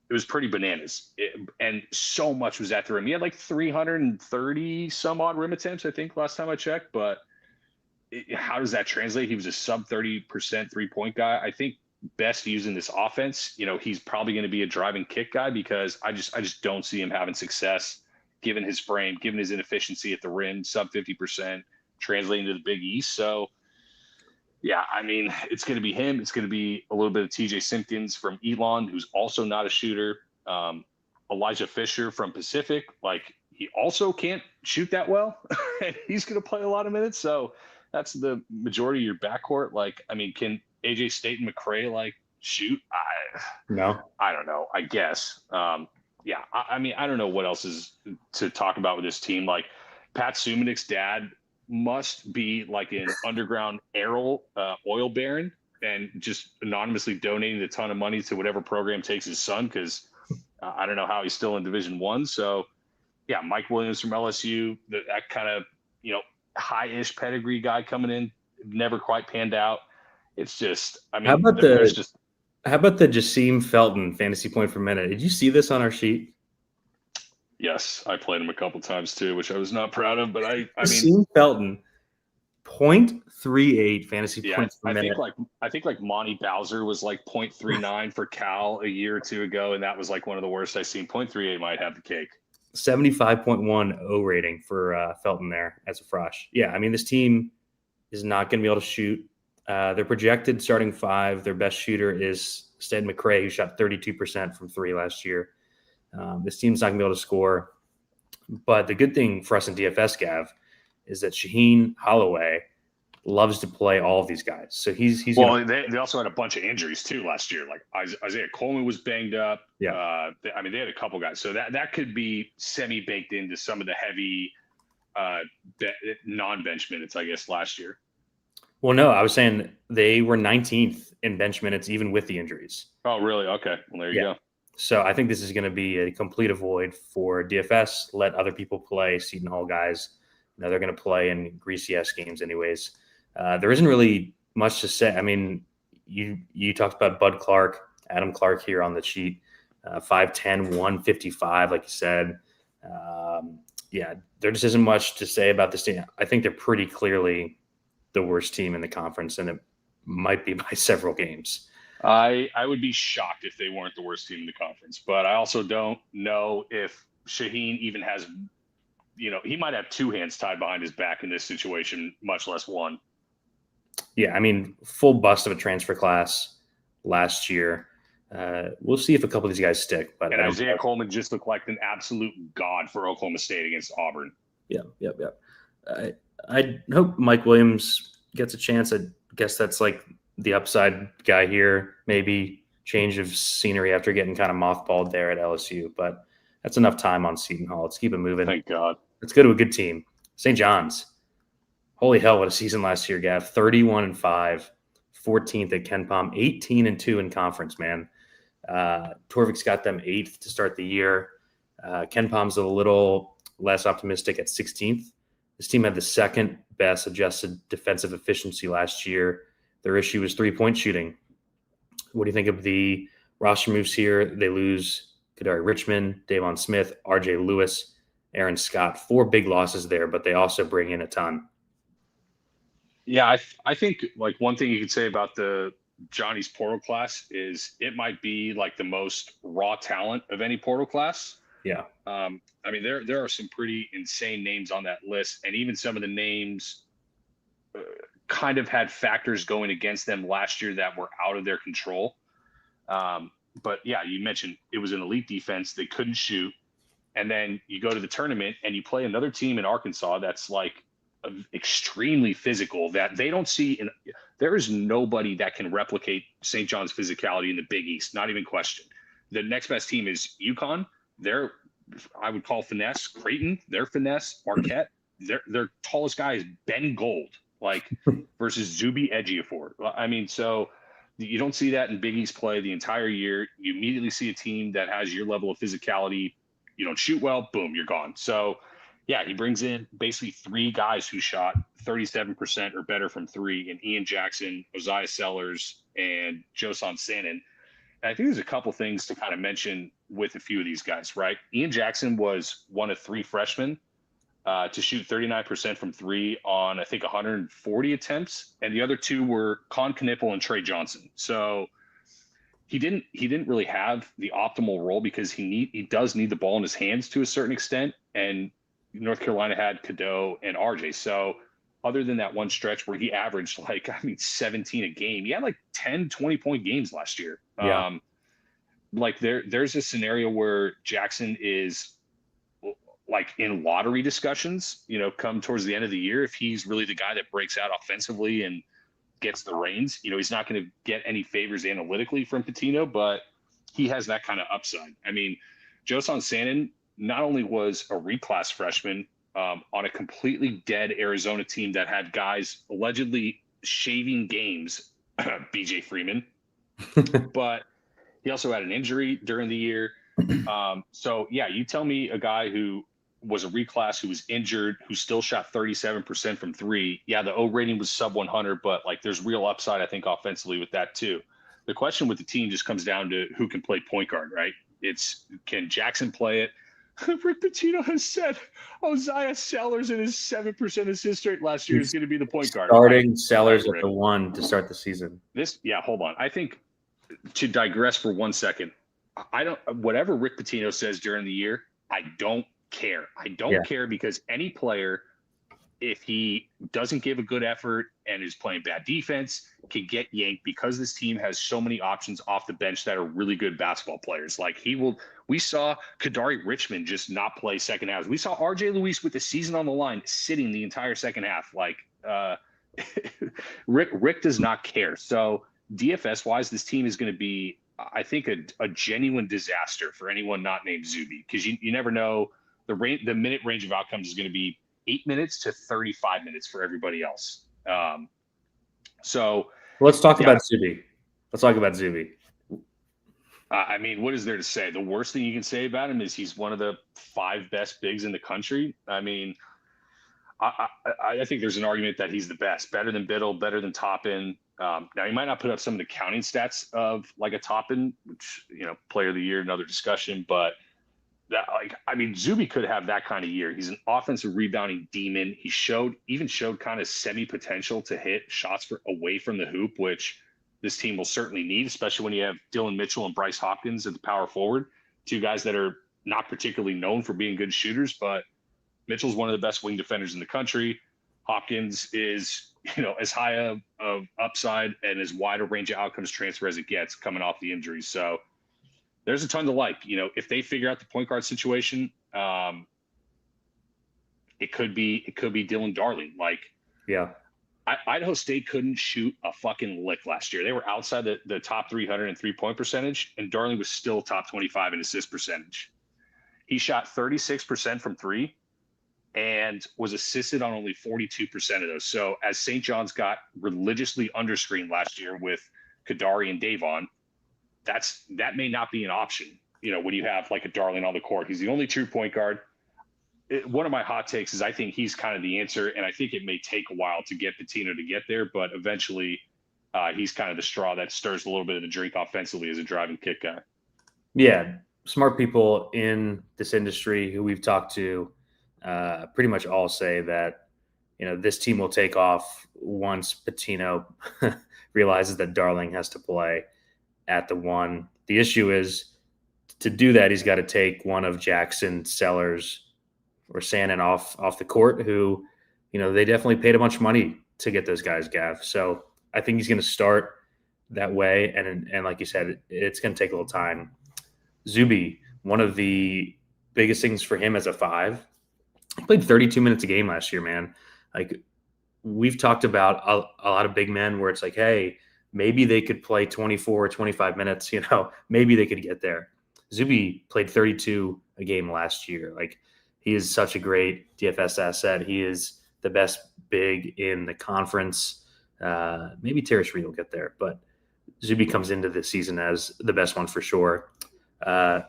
It was pretty bananas. And so much was at the rim. He had like 330 some odd rim attempts, I think, last time I checked. But how does that translate? He was a sub 30% three-point guy. I think best used in this offense, he's probably going to be a driving kick guy because I just don't see him having success given his frame, given his inefficiency at the rim, sub 50%, translating to the Big East. So, yeah, I mean, it's going to be him. It's going to be a little bit of TJ Simpkins from Elon, who's also not a shooter. Elijah Fisher from Pacific, like he also can't shoot that well, and he's going to play a lot of minutes. So that's the majority of your backcourt. Like, I mean, can AJ State and McRae like shoot? No, I don't know. I guess. Yeah. I mean, I don't know what else is to talk about with this team. Like Pat Sumanik's dad must be like an underground oil baron and just anonymously donating a ton of money to whatever program takes his son. Cause I don't know how he's still in Division I. So yeah, Mike Williams from LSU, that kind of, high-ish pedigree guy coming in, never quite panned out. It's just, I mean, how about the Jasim Felton fantasy point per minute? Did you see this on our sheet? Yes, I played him a couple times too, which I was not proud of. But I Jasim mean, Felton, 0.38 fantasy points per minute. I think like Monty Bowser was like 0.39 for Cal a year or two ago, and that was like one of the worst I've seen. 0.38 might have the cake. 75.1 O rating for Felton there as a frosh. Yeah, I mean, this team is not going to be able to shoot. Their projected starting five, their best shooter is Stead McRae, who shot 32% from three last year. This team's not going to be able to score. But the good thing for us in DFS, Gav, is that Shaheen Holloway loves to play all of these guys. So he's well. They also had a bunch of injuries too last year. Like Isaiah Coleman was banged up. Yeah. I mean, they had a couple guys. So that could be semi-baked into some of the heavy non-bench minutes, I guess, last year. Well, no, I was saying they were 19th in bench minutes, even with the injuries. Oh, really? Okay. Well, there you go. So I think this is going to be a complete avoid for DFS. Let other people play. Seton Hall guys, they're going to play in greasy ass games anyways. There isn't really much to say. I mean, you talked about Bud Clark, Adam Clark here on the sheet, 5'10", 155, like you said. Yeah, there just isn't much to say about this team. I think they're pretty clearly the worst team in the conference, and it might be by several games. I would be shocked if they weren't the worst team in the conference, but I also don't know if Shaheen even has, he might have two hands tied behind his back in this situation, much less one. Yeah, I mean, full bust of a transfer class last year. We'll see if a couple of these guys stick. But Isaiah Coleman just looked like an absolute god for Oklahoma State against Auburn. Yeah. I hope Mike Williams gets a chance. I guess that's like the upside guy here. Maybe change of scenery after getting kind of mothballed there at LSU. But that's enough time on Seton Hall. Let's keep it moving. Thank God. Let's go to a good team. St. John's. Holy hell, what a season last year, Gav. 31-5, 14th at KenPom, 18-2 in conference, man. Torvik's got them 8th to start the year. KenPom's a little less optimistic at 16th. This team had the second best adjusted defensive efficiency last year. Their issue was 3-point shooting. What do you think of the roster moves here? They lose Kadari Richmond, Davon Smith, R.J. Lewis, Aaron Scott. 4 big losses there, but they also bring in a ton. Yeah, I think like one thing you could say about the Johnny's portal class is it might be like the most raw talent of any portal class. Yeah. I mean, there are some pretty insane names on that list, and even some of the names kind of had factors going against them last year that were out of their control. But yeah, you mentioned it was an elite defense. They couldn't shoot. And then you go to the tournament and you play another team in Arkansas that's like extremely physical that they don't see. There is nobody that can replicate St. John's physicality in the Big East, not even question. The next best team is UConn. They're, I would call finesse. Creighton, their finesse. Marquette, their tallest guy is Ben Gold, like versus Zuby Ejiofor. I mean, so you don't see that in Big East play the entire year. You immediately see a team that has your level of physicality. You don't shoot well, boom, you're gone. So, yeah, he brings in basically 3 guys who shot 37% or better from 3 in Ian Jackson, Osiah Sellers, and Joson Sannon. And I think there's a couple things to kind of mention with a few of these guys, right? Ian Jackson was one of 3 freshmen to shoot 39% from 3 on, I think, 140 attempts. And the other 2 were Con Knipple and Trey Johnson. So he didn't really have the optimal role because he does need the ball in his hands to a certain extent. And North Carolina had Cadeau and RJ. So other than that one stretch where he averaged 17 a game, he had 10, 20-point games last year. Yeah. There's a scenario where Jackson is in lottery discussions, come towards the end of the year, if he's really the guy that breaks out offensively and gets the reins, he's not going to get any favors analytically from Pitino, but he has that kind of upside. I mean, Joson Sannon not only was a reclass freshman on a completely dead Arizona team that had guys allegedly shaving games, BJ Freeman, but he also had an injury during the year. So yeah, you tell me a guy who was a reclass, who was injured, who still shot 37% from 3. Yeah, the O rating was sub 100, but there's real upside, I think, offensively with that too. The question with the team just comes down to who can play point guard, right? Can Jackson play it? Rick Pitino has said Osiah Sellers in his 7% assist rate last year is going to be the point guard. Starting Sellers at the 1 to start the season. Hold on. I think, to digress for 1 second, whatever Rick Pitino says during the year, I don't care. I don't care, because any player, if he doesn't give a good effort and is playing bad defense, can get yanked, because this team has so many options off the bench that are really good basketball players. We saw Kadari Richmond just not play second half. We saw RJ Luis with the season on the line sitting the entire second half. Rick does not care. So DFS wise, this team is going to be, I think, a genuine disaster for anyone not named Zuby, because you never know. The minute range of outcomes is going to be 8 minutes to 35 minutes for everybody else. Let's talk about Zuby. I mean, what is there to say? The worst thing you can say about him is he's one of the 5 best bigs in the country. I mean, I think there's an argument that he's the best, better than Biddle, better than Toppin. Now, he might not put up some of the counting stats of a Toppin, which, player of the year, another discussion, but Zuby could have that kind of year. He's an offensive rebounding demon. He showed kind of semi potential to hit shots away from the hoop, which this team will certainly need, especially when you have Dylan Mitchell and Bryce Hopkins at the power forward, 2 guys that are not particularly known for being good shooters, but Mitchell's one of the best wing defenders in the country. Hopkins is, as high of upside and as wide a range of outcomes transfer as it gets coming off the injuries. So there's a ton to like. If they figure out the point guard situation, it could be Dylan Darling. Idaho State couldn't shoot a fucking lick last year. They were outside the top 300 in 3-point percentage, and Darling was still top 25 in assist percentage. He shot 36% from 3 and was assisted on only 42% of those. So as St. John's got religiously underscreened last year with Kadari and Davon, that may not be an option, when you have a Darling on the court. He's the only true point guard. one of my hot takes is I think he's kind of the answer, and I think it may take a while to get Patino to get there, but eventually he's kind of the straw that stirs a little bit of the drink offensively as a driving kick guy. Yeah, smart people in this industry who we've talked to pretty much all say that, this team will take off once Patino realizes that Darling has to play at the 1. The issue is, to do that, he's got to take one of Jackson, Sellers, or Sandin off the court, who, they definitely paid a bunch of money to get those guys, Gav. So I think he's going to start that way. And like you said, it's going to take a little time. Zuby, one of the biggest things for him as a 5, he played 32 minutes a game last year, man. Like, we've talked about a lot of big men where it's like, hey, maybe they could play 24 or 25 minutes, maybe they could get there. Zuby played 32 a game last year. Like, he is such a great DFS asset. He is the best big in the conference. Maybe Terrace Reed will get there, but Zuby comes into this season as the best one for sure.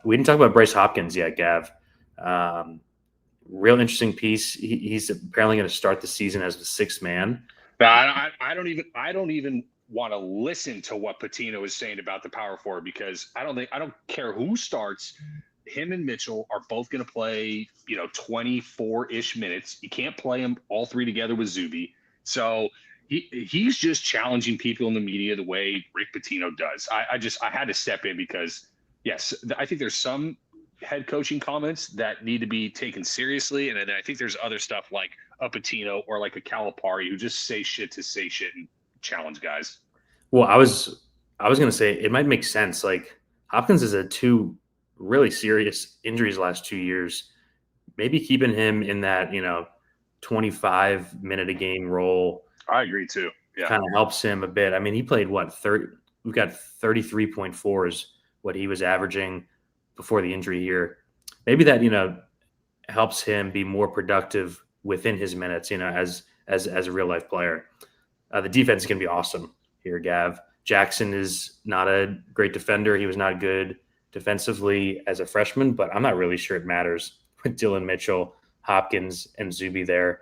We didn't talk about Bryce Hopkins yet, Gav. Real interesting piece. He's apparently going to start the season as the 6th man. I don't even want to listen to what Patino is saying about the power forward, because I don't care who starts. Him and Mitchell are both going to play, 24-ish minutes. You can't play them all 3 together with Zuby. So he's just challenging people in the media the way Rick Pitino does. I had to step in because, yes, I think there's some head coaching comments that need to be taken seriously, and then I think there's other stuff like a Pitino or like a Calipari who just say shit and challenge guys. Well, I was going to say it might make sense. Like, Hopkins has had 2 really serious injuries last 2 years. Maybe keeping him in that 25 minute a game role. I agree too. Yeah, kind of helps him a bit. I mean, he played 30. We've got 33.4 is what he was averaging before the injury here. Maybe that helps him be more productive within his minutes. As a real life player. The defense is going to be awesome here, Gav. Jackson is not a great defender. He was not good defensively as a freshman, but I'm not really sure it matters with Dylan Mitchell, Hopkins, and Zuby there.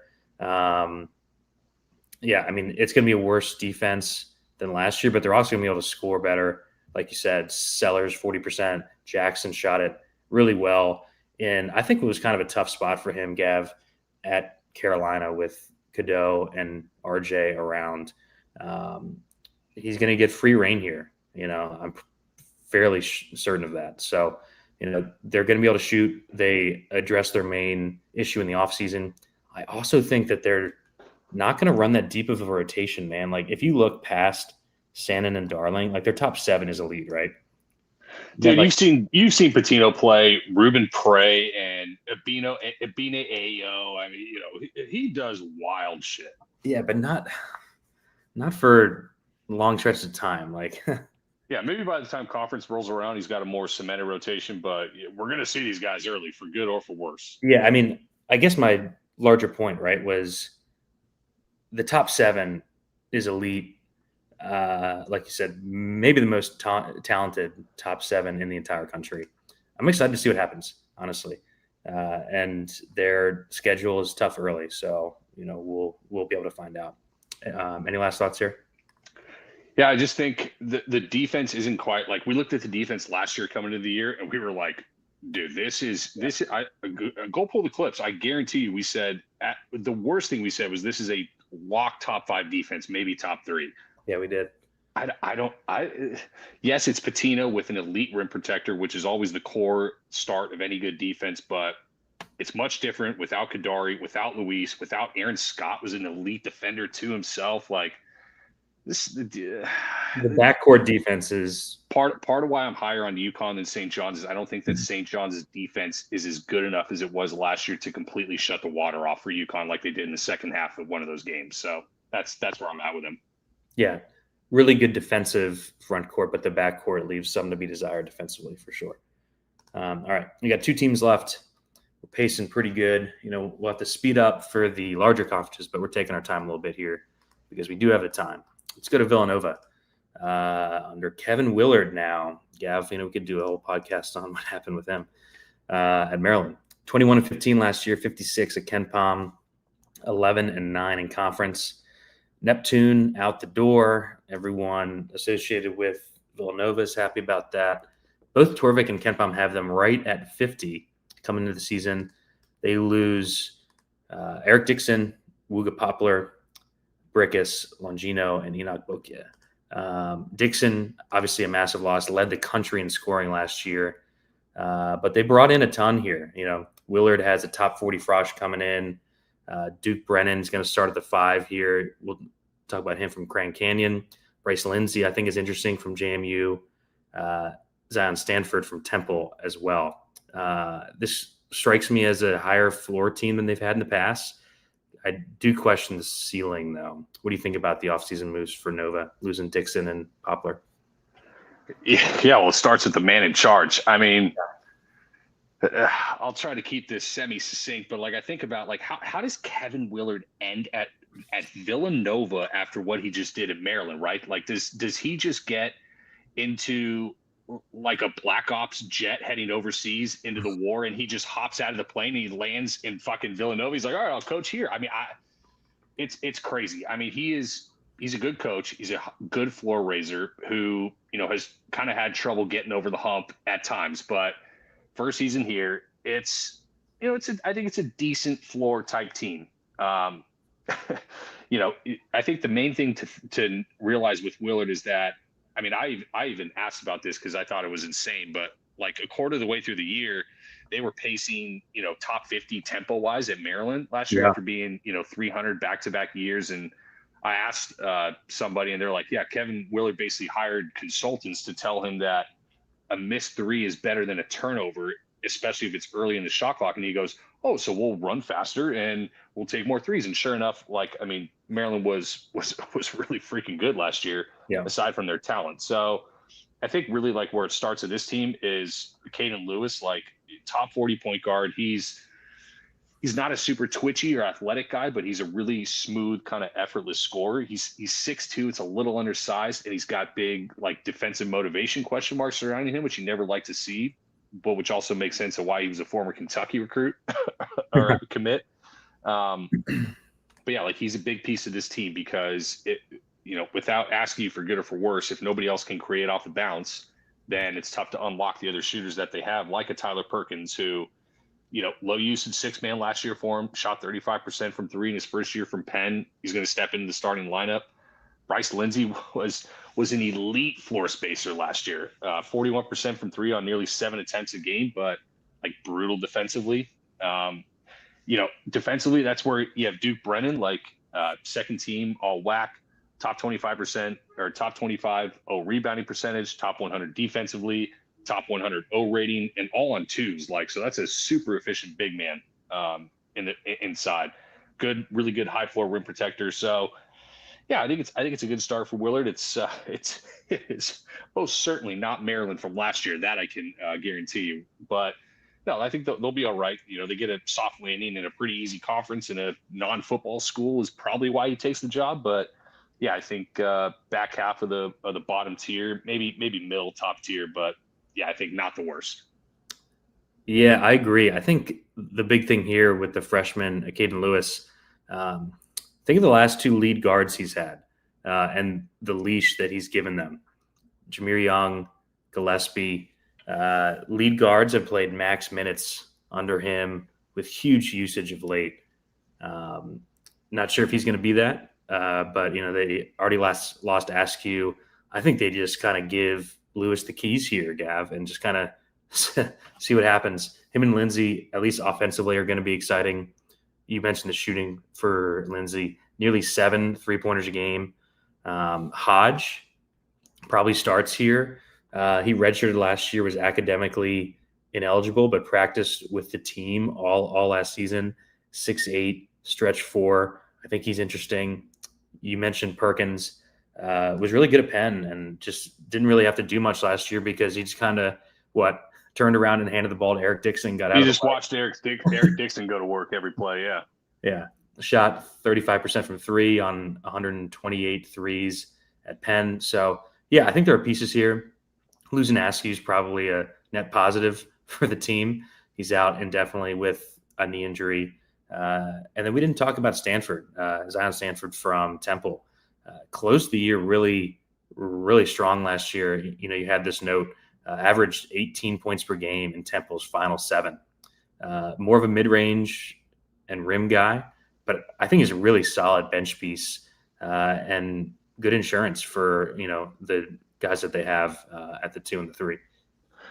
Yeah, I mean, it's going to be a worse defense than last year, but they're also going to be able to score better. Like you said, Sellers 40%, Jackson shot it really well. And I think it was kind of a tough spot for him, Gav, at Carolina with Cadeau and RJ around. He's going to get free reign here. I'm fairly certain of that. So, they're going to be able to shoot. They address their main issue in the offseason. I also think that they're not going to run that deep of a rotation, man. Like, if you look past Sandin and Darling, like, their top 7 is elite, right? Dude, you've seen Patino play Ruben Prey and Abine Ayo. I mean, he does wild shit. Yeah, but not for long stretches of time. Like, yeah, maybe by the time conference rolls around, he's got a more cemented rotation. But we're going to see these guys early, for good or for worse. Yeah, I mean, I guess my larger point, right, was the top 7 is elite. Like you said, maybe the most talented top 7 in the entire country. I'm excited to see what happens, honestly. And their schedule is tough early, so we'll be able to find out. Any last thoughts here? Yeah, I just think the defense isn't quite like we looked at the defense last year coming into the year, and we were like, dude, this is go pull the clips. I guarantee you, we said the worst thing we said was this is a lock top 5 defense, maybe top 3. Yeah, we did. Yes, it's Patino with an elite rim protector, which is always the core start of any good defense, but it's much different without Kadari, without Luis, without Aaron Scott was an elite defender to himself. Like the backcourt defense is part of why I'm higher on UConn than St. John's is I don't think that St. John's defense is as good enough as it was last year to completely shut the water off for UConn like they did in the second half of one of those games. So that's where I'm at with him. Yeah, really good defensive front court, but the back court leaves some to be desired defensively for sure. All right, we got 2 teams left. We're pacing pretty good. We'll have to speed up for the larger conferences, but we're taking our time a little bit here because we do have the time. Let's go to Villanova under Kevin Willard now. Gav, we could do a whole podcast on what happened with him at Maryland. 21-15 last year, 56 at Ken Palm, 11-9 in conference. Neptune out the door. Everyone associated with Villanova is happy about that. Both Torvik and Ken Palm have them right at 50 coming into the season. They lose Eric Dixon, Wooga Poplar, Brickus, Longino, and Enoch Bokia. Dixon, obviously a massive loss, led the country in scoring last year. But they brought in a ton here. Willard has a top 40 frosh coming in. Duke Brennan's going to start at the 5 here. We'll talk about him from Grand Canyon. Bryce Lindsey, I think, is interesting from JMU. Zion Stanford from Temple as well. This strikes me as a higher floor team than they've had in the past. I do question the ceiling, though. What do you think about the offseason moves for Nova, losing Dixon and Poplar? Yeah, well, it starts with the man in charge. I mean, I'll try to keep this semi-succinct, but I think about how does Kevin Willard end at Villanova after what he just did in Maryland, right? Does he just get into a Black Ops jet heading overseas into the war, and he just hops out of the plane and he lands in fucking Villanova? He's like, all right, I'll coach here. I mean, it's crazy. I mean, he's a good coach. He's a good floor raiser who, has kind of had trouble getting over the hump at times, but first season here, I think it's a decent floor type team. I think the main thing to realize with Willard is that, I mean, I even asked about this because I thought it was insane, but a quarter of the way through the year, they were pacing, top 50 tempo wise at Maryland last year after being, 300 back-to-back years. And I asked somebody and they're like, yeah, Kevin Willard basically hired consultants to tell him that a missed 3 is better than a turnover, especially if it's early in the shot clock. And he goes, oh, so we'll run faster and we'll take more 3s. And sure enough, Maryland was really freaking good last year, aside from their talent. So I think really where it starts with this team is Caden Lewis, top 40 point guard. He's not a super twitchy or athletic guy, but he's a really smooth, kind of effortless scorer. He's 6'2", it's a little undersized, and he's got big defensive motivation question marks surrounding him, which you never like to see, but which also makes sense of why he was a former Kentucky recruit or commit. But yeah, he's a big piece of this team because without asking you for good or for worse, if nobody else can create off the bounce, then it's tough to unlock the other shooters that they have, like a Tyler Perkins, who, low usage 6-man last year for him, shot 35% from 3 in his first year from Penn. He's going to step into the starting lineup. Bryce Lindsey was an elite floor spacer last year, 41% from 3 on nearly 7 attempts a game, but brutal defensively. Defensively, that's where you have Duke Brennan, second team all WAC, top 25% or top 25 rebounding percentage, top 100 defensively, top 100 O rating, and all on 2s. So that's a super efficient big man inside. Really good high floor rim protector. So yeah, I think it's a good start for Willard. It is most certainly not Maryland from last year. That I can guarantee you. But no, I think they'll be all right. They get a soft landing in a pretty easy conference in a non-football school is probably why he takes the job. But yeah, I think back half of the bottom tier, maybe middle top tier, but yeah, I think not the worst. Yeah, I agree. I think the big thing here with the freshman, Caden Lewis, think of the last 2 lead guards he's had and the leash that he's given them. Jameer Young, Gillespie, lead guards have played max minutes under him with huge usage of late. Not sure if he's going to be that, but they already lost Askew. I think they just kind of give Lewis the keys here, Gav, and just kind of see what happens. Him and Lindsey, at least offensively, are going to be exciting. You mentioned the shooting for Lindsey, nearly 7 3-pointers a game. Hodge probably starts here. He redshirted last year, was academically ineligible, but practiced with the team all last season. 6'8", stretch 4. I think he's interesting. You mentioned Perkins. Was really good at Penn and just didn't really have to do much last year because he just kind of turned around and handed the ball to Eric Dixon. You just watched Eric Dixon go to work every play. Yeah. Yeah. Shot 35% from 3 on 128 threes at Penn. So yeah, I think there are pieces here. Losing Askew is probably a net positive for the team. He's out indefinitely with a knee injury. And then we didn't talk about Stanford, Zion Stanford from Temple. Closed the year really, really strong last year. You had this note, averaged 18 points per game in Temple's final 7. More of a mid-range and rim guy, but I think he's a really solid bench piece and good insurance for the guys that they have at the 2 and the 3.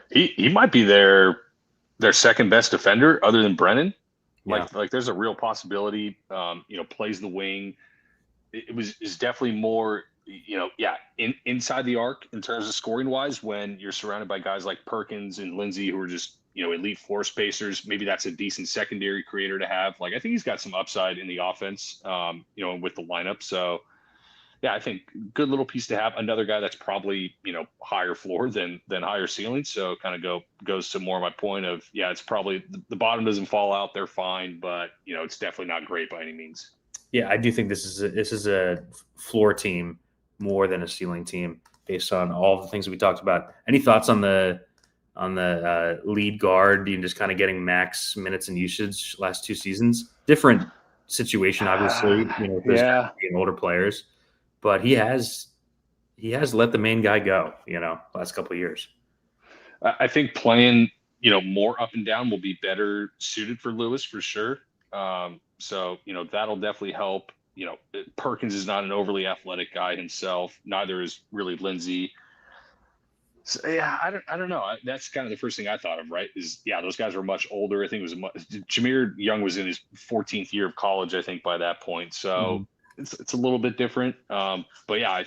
He might be their second best defender other than Brennan. Yeah. Like there's a real possibility. Plays the wing. Is definitely more. Inside the arc in terms of scoring wise. When you're surrounded by guys like Perkins and Lindsey, who are just elite floor spacers, maybe that's a decent secondary creator to have. Like I think he's got some upside in the offense. With the lineup. So yeah, I think good little piece to have. Another guy that's probably higher floor than higher ceiling. So kind of goes to more my point of it's probably the bottom doesn't fall out. They're fine, but it's definitely not great by any means. Yeah, I do think this is a floor team more than a ceiling team based on all the things that we talked about. Any thoughts on the lead guard and just kind of getting max minutes and usage last 2 seasons? Different situation, obviously. Being older players, but he has let the main guy go. Last couple of years. I think playing more up and down will be better suited for Lewis for sure. So that'll definitely help. Perkins is not an overly athletic guy himself. Neither is really Lindsey. So, I don't know. That's kind of the first thing I thought of, right? Those guys were much older. I think it was Jameer Young was in his 14th year of college, I think, by that point. So it's a little bit different. But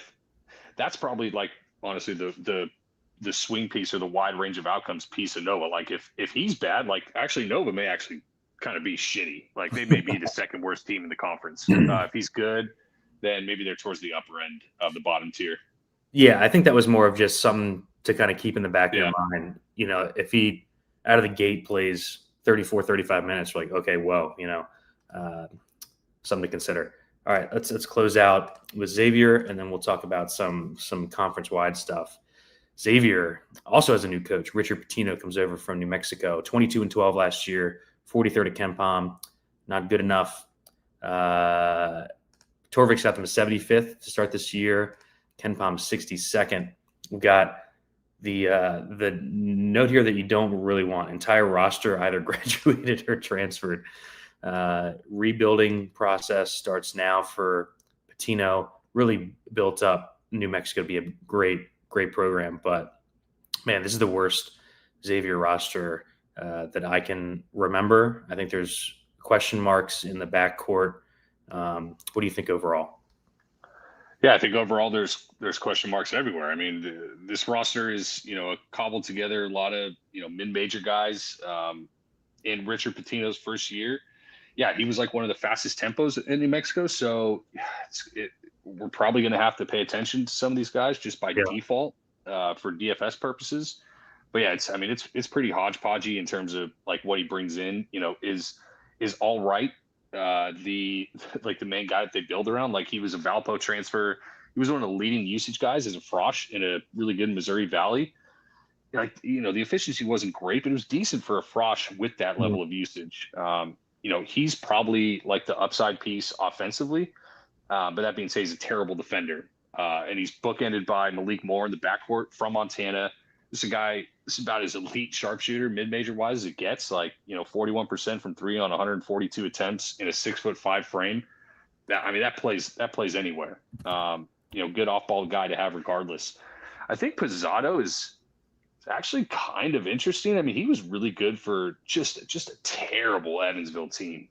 that's probably like honestly the swing piece or the wide range of outcomes piece of Nova. Like if he's bad, like actually Nova may actually kind of be shitty. Like they may be the second worst team in the conference. If he's good, then maybe they're towards the upper end of the bottom tier. Yeah, I think that was more of just something to kind of keep in the back of your mind. If he out of the gate plays 34, 35 minutes, like, okay, whoa, something to consider. All right, let's close out with Xavier, and then we'll talk about some conference-wide stuff. Xavier also has a new coach. Richard Pitino comes over from New Mexico, 22-12 last year, 43rd at KenPom. Not good enough. Torvik's got them 75th to start this year. KenPom 62nd. We got the note here that you don't really want. Entire roster either graduated or transferred. Rebuilding process starts now for Pitino. Really built up New Mexico to be a great program, but man, this is the worst Xavier roster that I can remember. I think there's question marks in the backcourt. What do you think overall? Yeah, I think overall there's question marks everywhere. I mean, this roster is cobbled together a lot of mid-major guys. In Richard Pitino's first year, he was like one of the fastest tempos in New Mexico. So we're probably going to have to pay attention to some of these guys just by default for DFS purposes. But it's pretty hodgepodgey in terms of like what he brings in. Is all right. The main guy that they build around, like he was a Valpo transfer. He was one of the leading usage guys as a Frosh in a really good Missouri Valley. Like, the efficiency wasn't great, but it was decent for a Frosh with that level of usage. He's probably like the upside piece offensively. But that being said, he's a terrible defender. And he's bookended by Malik Moore in the backcourt from Montana. This is about as elite sharpshooter mid-major wise as it gets. Like 41% from 3 on 142 attempts in a 6'5" frame. That plays anywhere. Good off-ball guy to have regardless. I think Pizzotto is actually kind of interesting. I mean, he was really good for just a terrible Evansville team.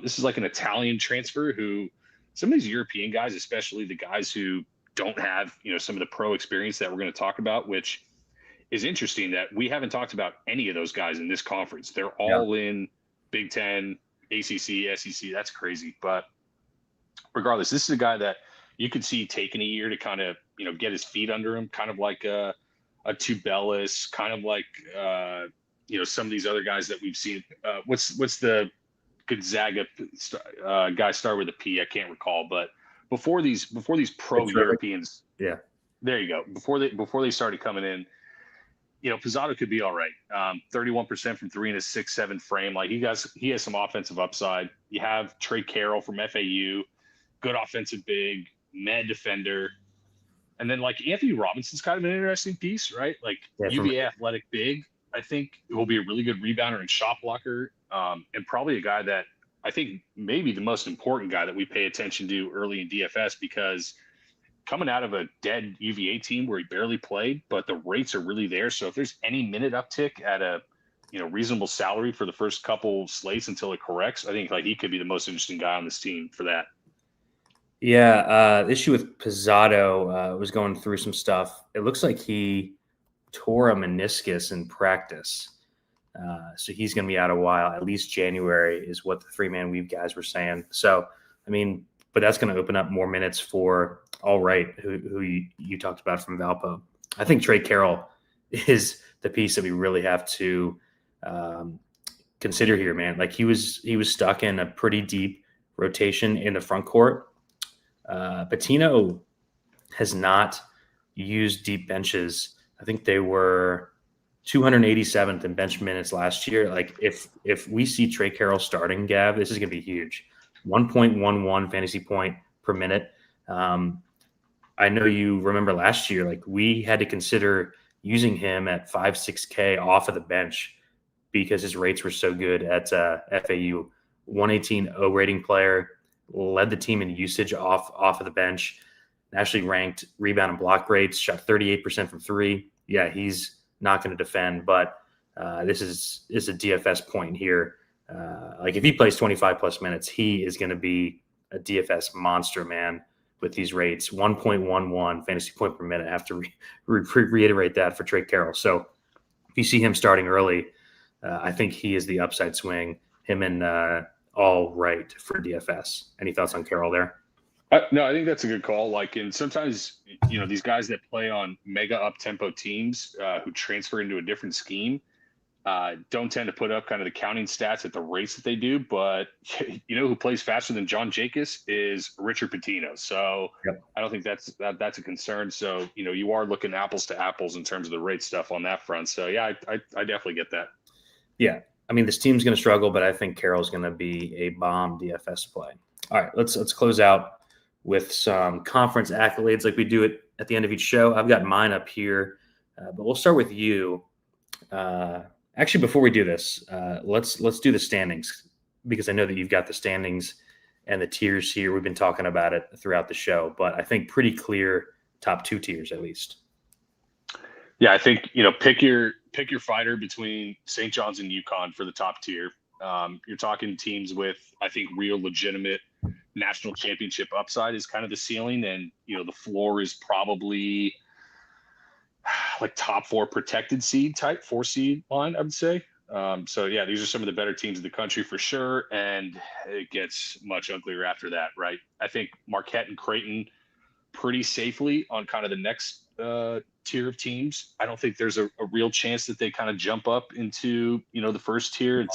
This is like an Italian transfer who some of these European guys, especially the guys who don't have some of the pro experience that we're going to talk about, which is interesting that we haven't talked about any of those guys in this conference. They're all in Big Ten, ACC, SEC. That's crazy. But regardless, this is a guy that you could see taking a year to kind of, get his feet under him, kind of like a Tubelis, kind of like, some of these other guys that we've seen. What's the Gonzaga guy start with a P? I can't recall, but before these pro Europeans. Yeah. There you go. Before they started coming in, Pizzato could be all right. 31% from three in a 6-7 frame. Like he has some offensive upside. You have Trey Carroll from FAU, good offensive big, mad defender. And then like Anthony Robinson's kind of an interesting piece, right? Like UVA athletic big. I think it will be a really good rebounder and shot blocker, and probably a guy that I think maybe the most important guy that we pay attention to early in DFS, because coming out of a dead UVA team where he barely played, but the rates are really there. So if there's any minute uptick at a reasonable salary for the first couple slates until it corrects, I think like he could be the most interesting guy on this team for that. Yeah, the issue with Pizzato was going through some stuff. It looks like he tore a meniscus in practice. So he's going to be out a while, at least January is what the 3-man weave guys were saying. So, I mean, but that's going to open up more minutes for All Right, who you talked about from Valpo. I think Trey Carroll is the piece that we really have to consider here, man. Like he was stuck in a pretty deep rotation in the front court. Patino has not used deep benches. I think they were 287th in bench minutes last year. Like if we see Trey Carroll starting, Gav, this is going to be huge. 1.11 fantasy point per minute. I know you remember last year, like we had to consider using him at 5-6K off of the bench because his rates were so good at FAU. 118 O rating player, led the team in usage off of the bench, nationally ranked rebound and block rates, shot 38% from three. Yeah, he's not going to defend, but this is a DFS point here. Like if he plays 25 plus minutes, he is going to be a DFS monster, man, with these rates. 1.11 fantasy point per minute. I have to reiterate that for Trey Carroll. So if you see him starting early, I think he is the upside swing, him and All Right for DFS. Any thoughts on Carroll there? No, I think that's a good call. Like, and sometimes, these guys that play on mega up-tempo teams who transfer into a different scheme don't tend to put up kind of the counting stats at the rates that they do. But, who plays faster than John Jacobs is Richard Pitino. So yep. I don't think that's a concern. So, you are looking apples to apples in terms of the rate stuff on that front. So, yeah, I definitely get that. Yeah. I mean, this team's going to struggle, but I think Carroll's going to be a bomb DFS play. All right, let's close out with some conference accolades like we do it at the end of each show. I've got mine up here, but we'll start with you. Actually, before we do this, let's do the standings, because I know that you've got the standings and the tiers here. We've been talking about it throughout the show, but I think pretty clear top 2 tiers at least. Yeah, I think, pick your fighter between St. John's and UConn for the top tier. You're talking teams with, I think, real legitimate national championship upside is kind of the ceiling. And, the floor is probably like top 4 protected seed type, 4 seed line, I would say. So, yeah, these are some of the better teams in the country for sure. And it gets much uglier after that, right? I think Marquette and Creighton pretty safely on kind of the next tier of teams. I don't think there's a real chance that they kind of jump up into, the first tier.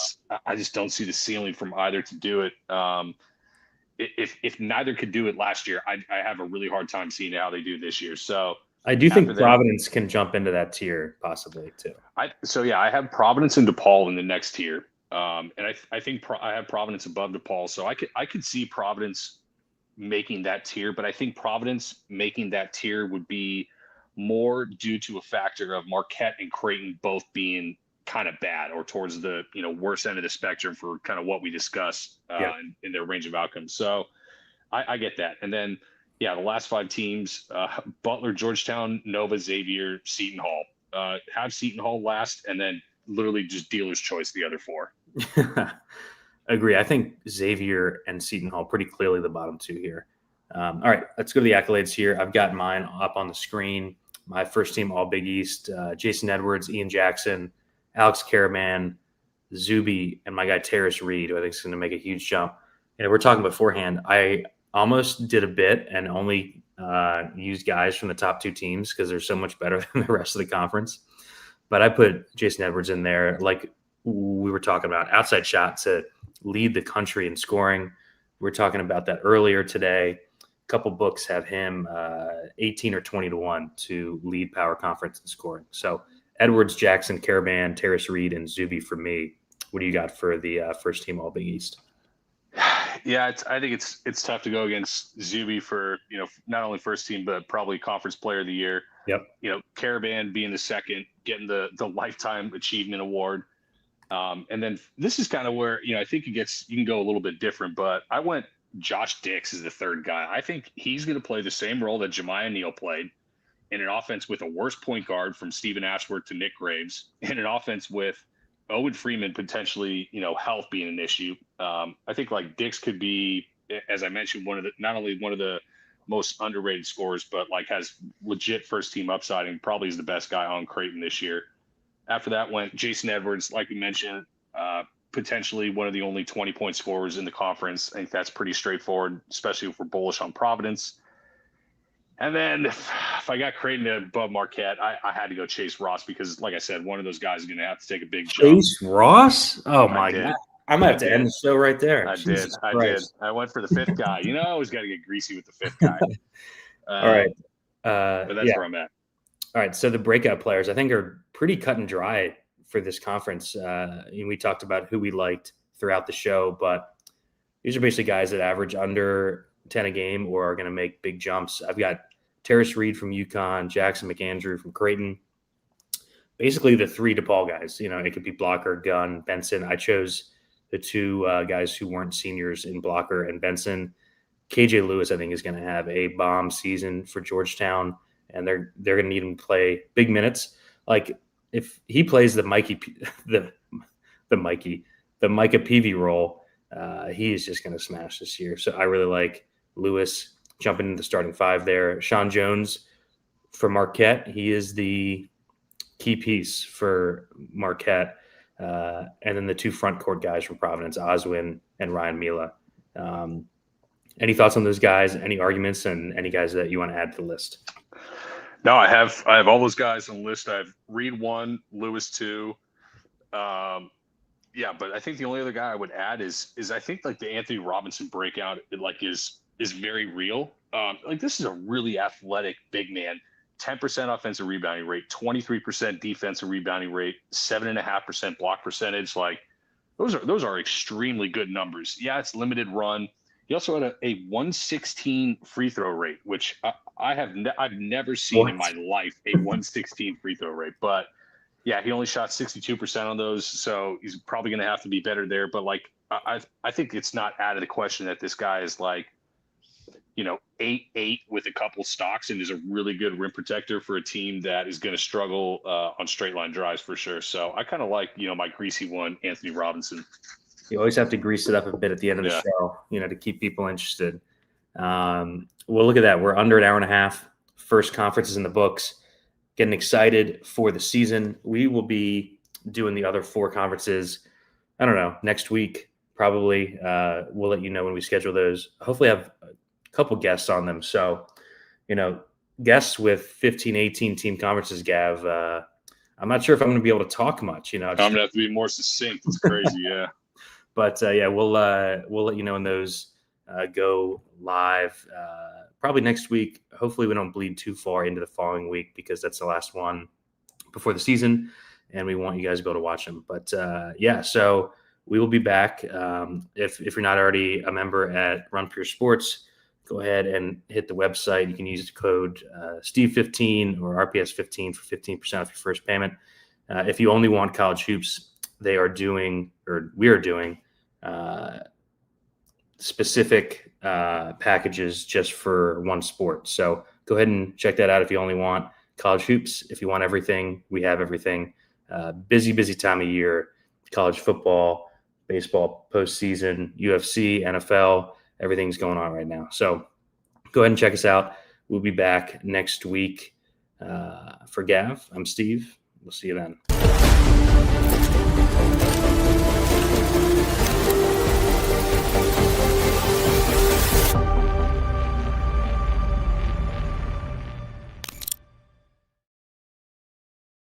I just don't see the ceiling from either to do it. If neither could do it last year, I have a really hard time seeing how they do this year. So I do think Providence can jump into that tier possibly too. I have Providence and DePaul in the next tier. And I think I have Providence above DePaul. So I could see Providence making that tier, but I think Providence making that tier would be more due to a factor of Marquette and Creighton both being kind of bad or towards the worst end of the spectrum for kind of what we discussed in their range of outcomes. So I get that. And then the last 5 teams: Butler, Georgetown, Nova, Xavier, Seton Hall. Have Seton Hall last, and then literally just dealer's choice the other 4. Agree. I think Xavier and Seton Hall pretty clearly the bottom 2 here. All right, let's go to the accolades here. I've got mine up on the screen. My first team, all Big East: Jason Edwards, Ian Jackson, Alex Caraman, Zuby, and my guy Terrace Reed, who I think is going to make a huge jump. We're talking beforehand. I almost did a bit and only used guys from the top 2 teams because they're so much better than the rest of the conference. But I put Jason Edwards in there, like we were talking about, outside shot to lead the country in scoring. We were talking about that earlier today. A couple books have him 18 or 20 to 1 to lead power conference in scoring. So Edwards, Jackson, Caravan, Terrace Reed, and Zuby for me. What do you got for the first team All Big East? Yeah, I think it's tough to go against Zuby for, not only first team, but probably conference player of the year. Yep. Caravan being the second, getting the lifetime achievement award. And then this is kind of where, I think you can go a little bit different, but I went Josh Dix as the third guy. I think he's going to play the same role that Jemiah Neal played in an offense with a worse point guard from Stephen Ashworth to Nick Graves, in an offense with Owen Freeman potentially, health being an issue. I think like Dix could be, as I mentioned, not only one of the most underrated scorers, but like has legit first team upside and probably is the best guy on Creighton this year. After that went Jason Edwards, like we mentioned, potentially one of the only 20-point scorers in the conference. I think that's pretty straightforward, especially if we're bullish on Providence. And then if I got Creighton above Marquette, I had to go Chase Ross because, like I said, one of those guys is going to have to take a big jump. Chase Ross? Oh, my God. I might have to end the show right there. I did. I went for the fifth guy. I always got to get greasy with the fifth guy. All right. But that's where I'm at. All right. So the breakout players, I think, are pretty cut and dry for this conference. We talked about who we liked throughout the show, but these are basically guys that average under 10 a game or are going to make big jumps. I've got Terrace Reed from UConn, Jackson McAndrew from Creighton. Basically the three DePaul guys. It could be Blocker, Gunn, Benson. I chose the two guys who weren't seniors in Blocker and Benson. KJ Lewis, I think, is going to have a bomb season for Georgetown, and they're going to need him to play big minutes. Like if he plays the Micah Peavy role, he is just going to smash this year. So I really like Lewis jumping into the starting five there. Sean Jones for Marquette. He is the key piece for Marquette. And then the two front court guys from Providence, Oswin and Ryan Mila. Any thoughts on those guys? Any arguments, and any guys that you want to add to the list? No, I have all those guys on the list. I have Reed 1, Lewis 2. Yeah, but I think the only other guy I would add is I think like the Anthony Robinson breakout is very real. This is a really athletic big man. 10% offensive rebounding rate, 23% defensive rebounding rate, 7.5% block percentage. Like those are extremely good numbers. Yeah, it's limited run. He also had a 116 free throw rate, which I've never seen in my life, a 116 free throw rate. But yeah, he only shot 62% on those, so he's probably going to have to be better there. But like I think it's not out of the question that this guy is like 8-8 with a couple stocks and is a really good rim protector for a team that is going to struggle on straight line drives for sure. So I kind of like, my greasy one, Anthony Robinson. You always have to grease it up a bit at the end of the show, to keep people interested. Well, look at that. We're under an hour and a half. First conference is in the books. Getting excited for the season. We will be doing the other four conferences, I don't know, next week probably. We'll let you know when we schedule those. Hopefully have couple guests on them. So, guests with 15, 18 team conferences, Gav, I'm not sure if I'm going to be able to talk much, I'm going to have to be more succinct. It's crazy. Yeah. But we'll let you know when those go live probably next week. Hopefully we don't bleed too far into the following week because that's the last one before the season and we want you guys to be able to watch them. But so we will be back. If you're not already a member at Run Pure Sports, go ahead and hit the website. You can use the code Steve15 or RPS15 for 15% off your first payment. If you only want college hoops, we are doing specific packages just for one sport. So go ahead and check that out if you only want college hoops. If you want everything, we have everything. Busy time of year, college football, baseball, postseason, UFC, NFL. Everything's going on right now. So go ahead and check us out. We'll be back next week. For Gav, I'm Steve. We'll see you then.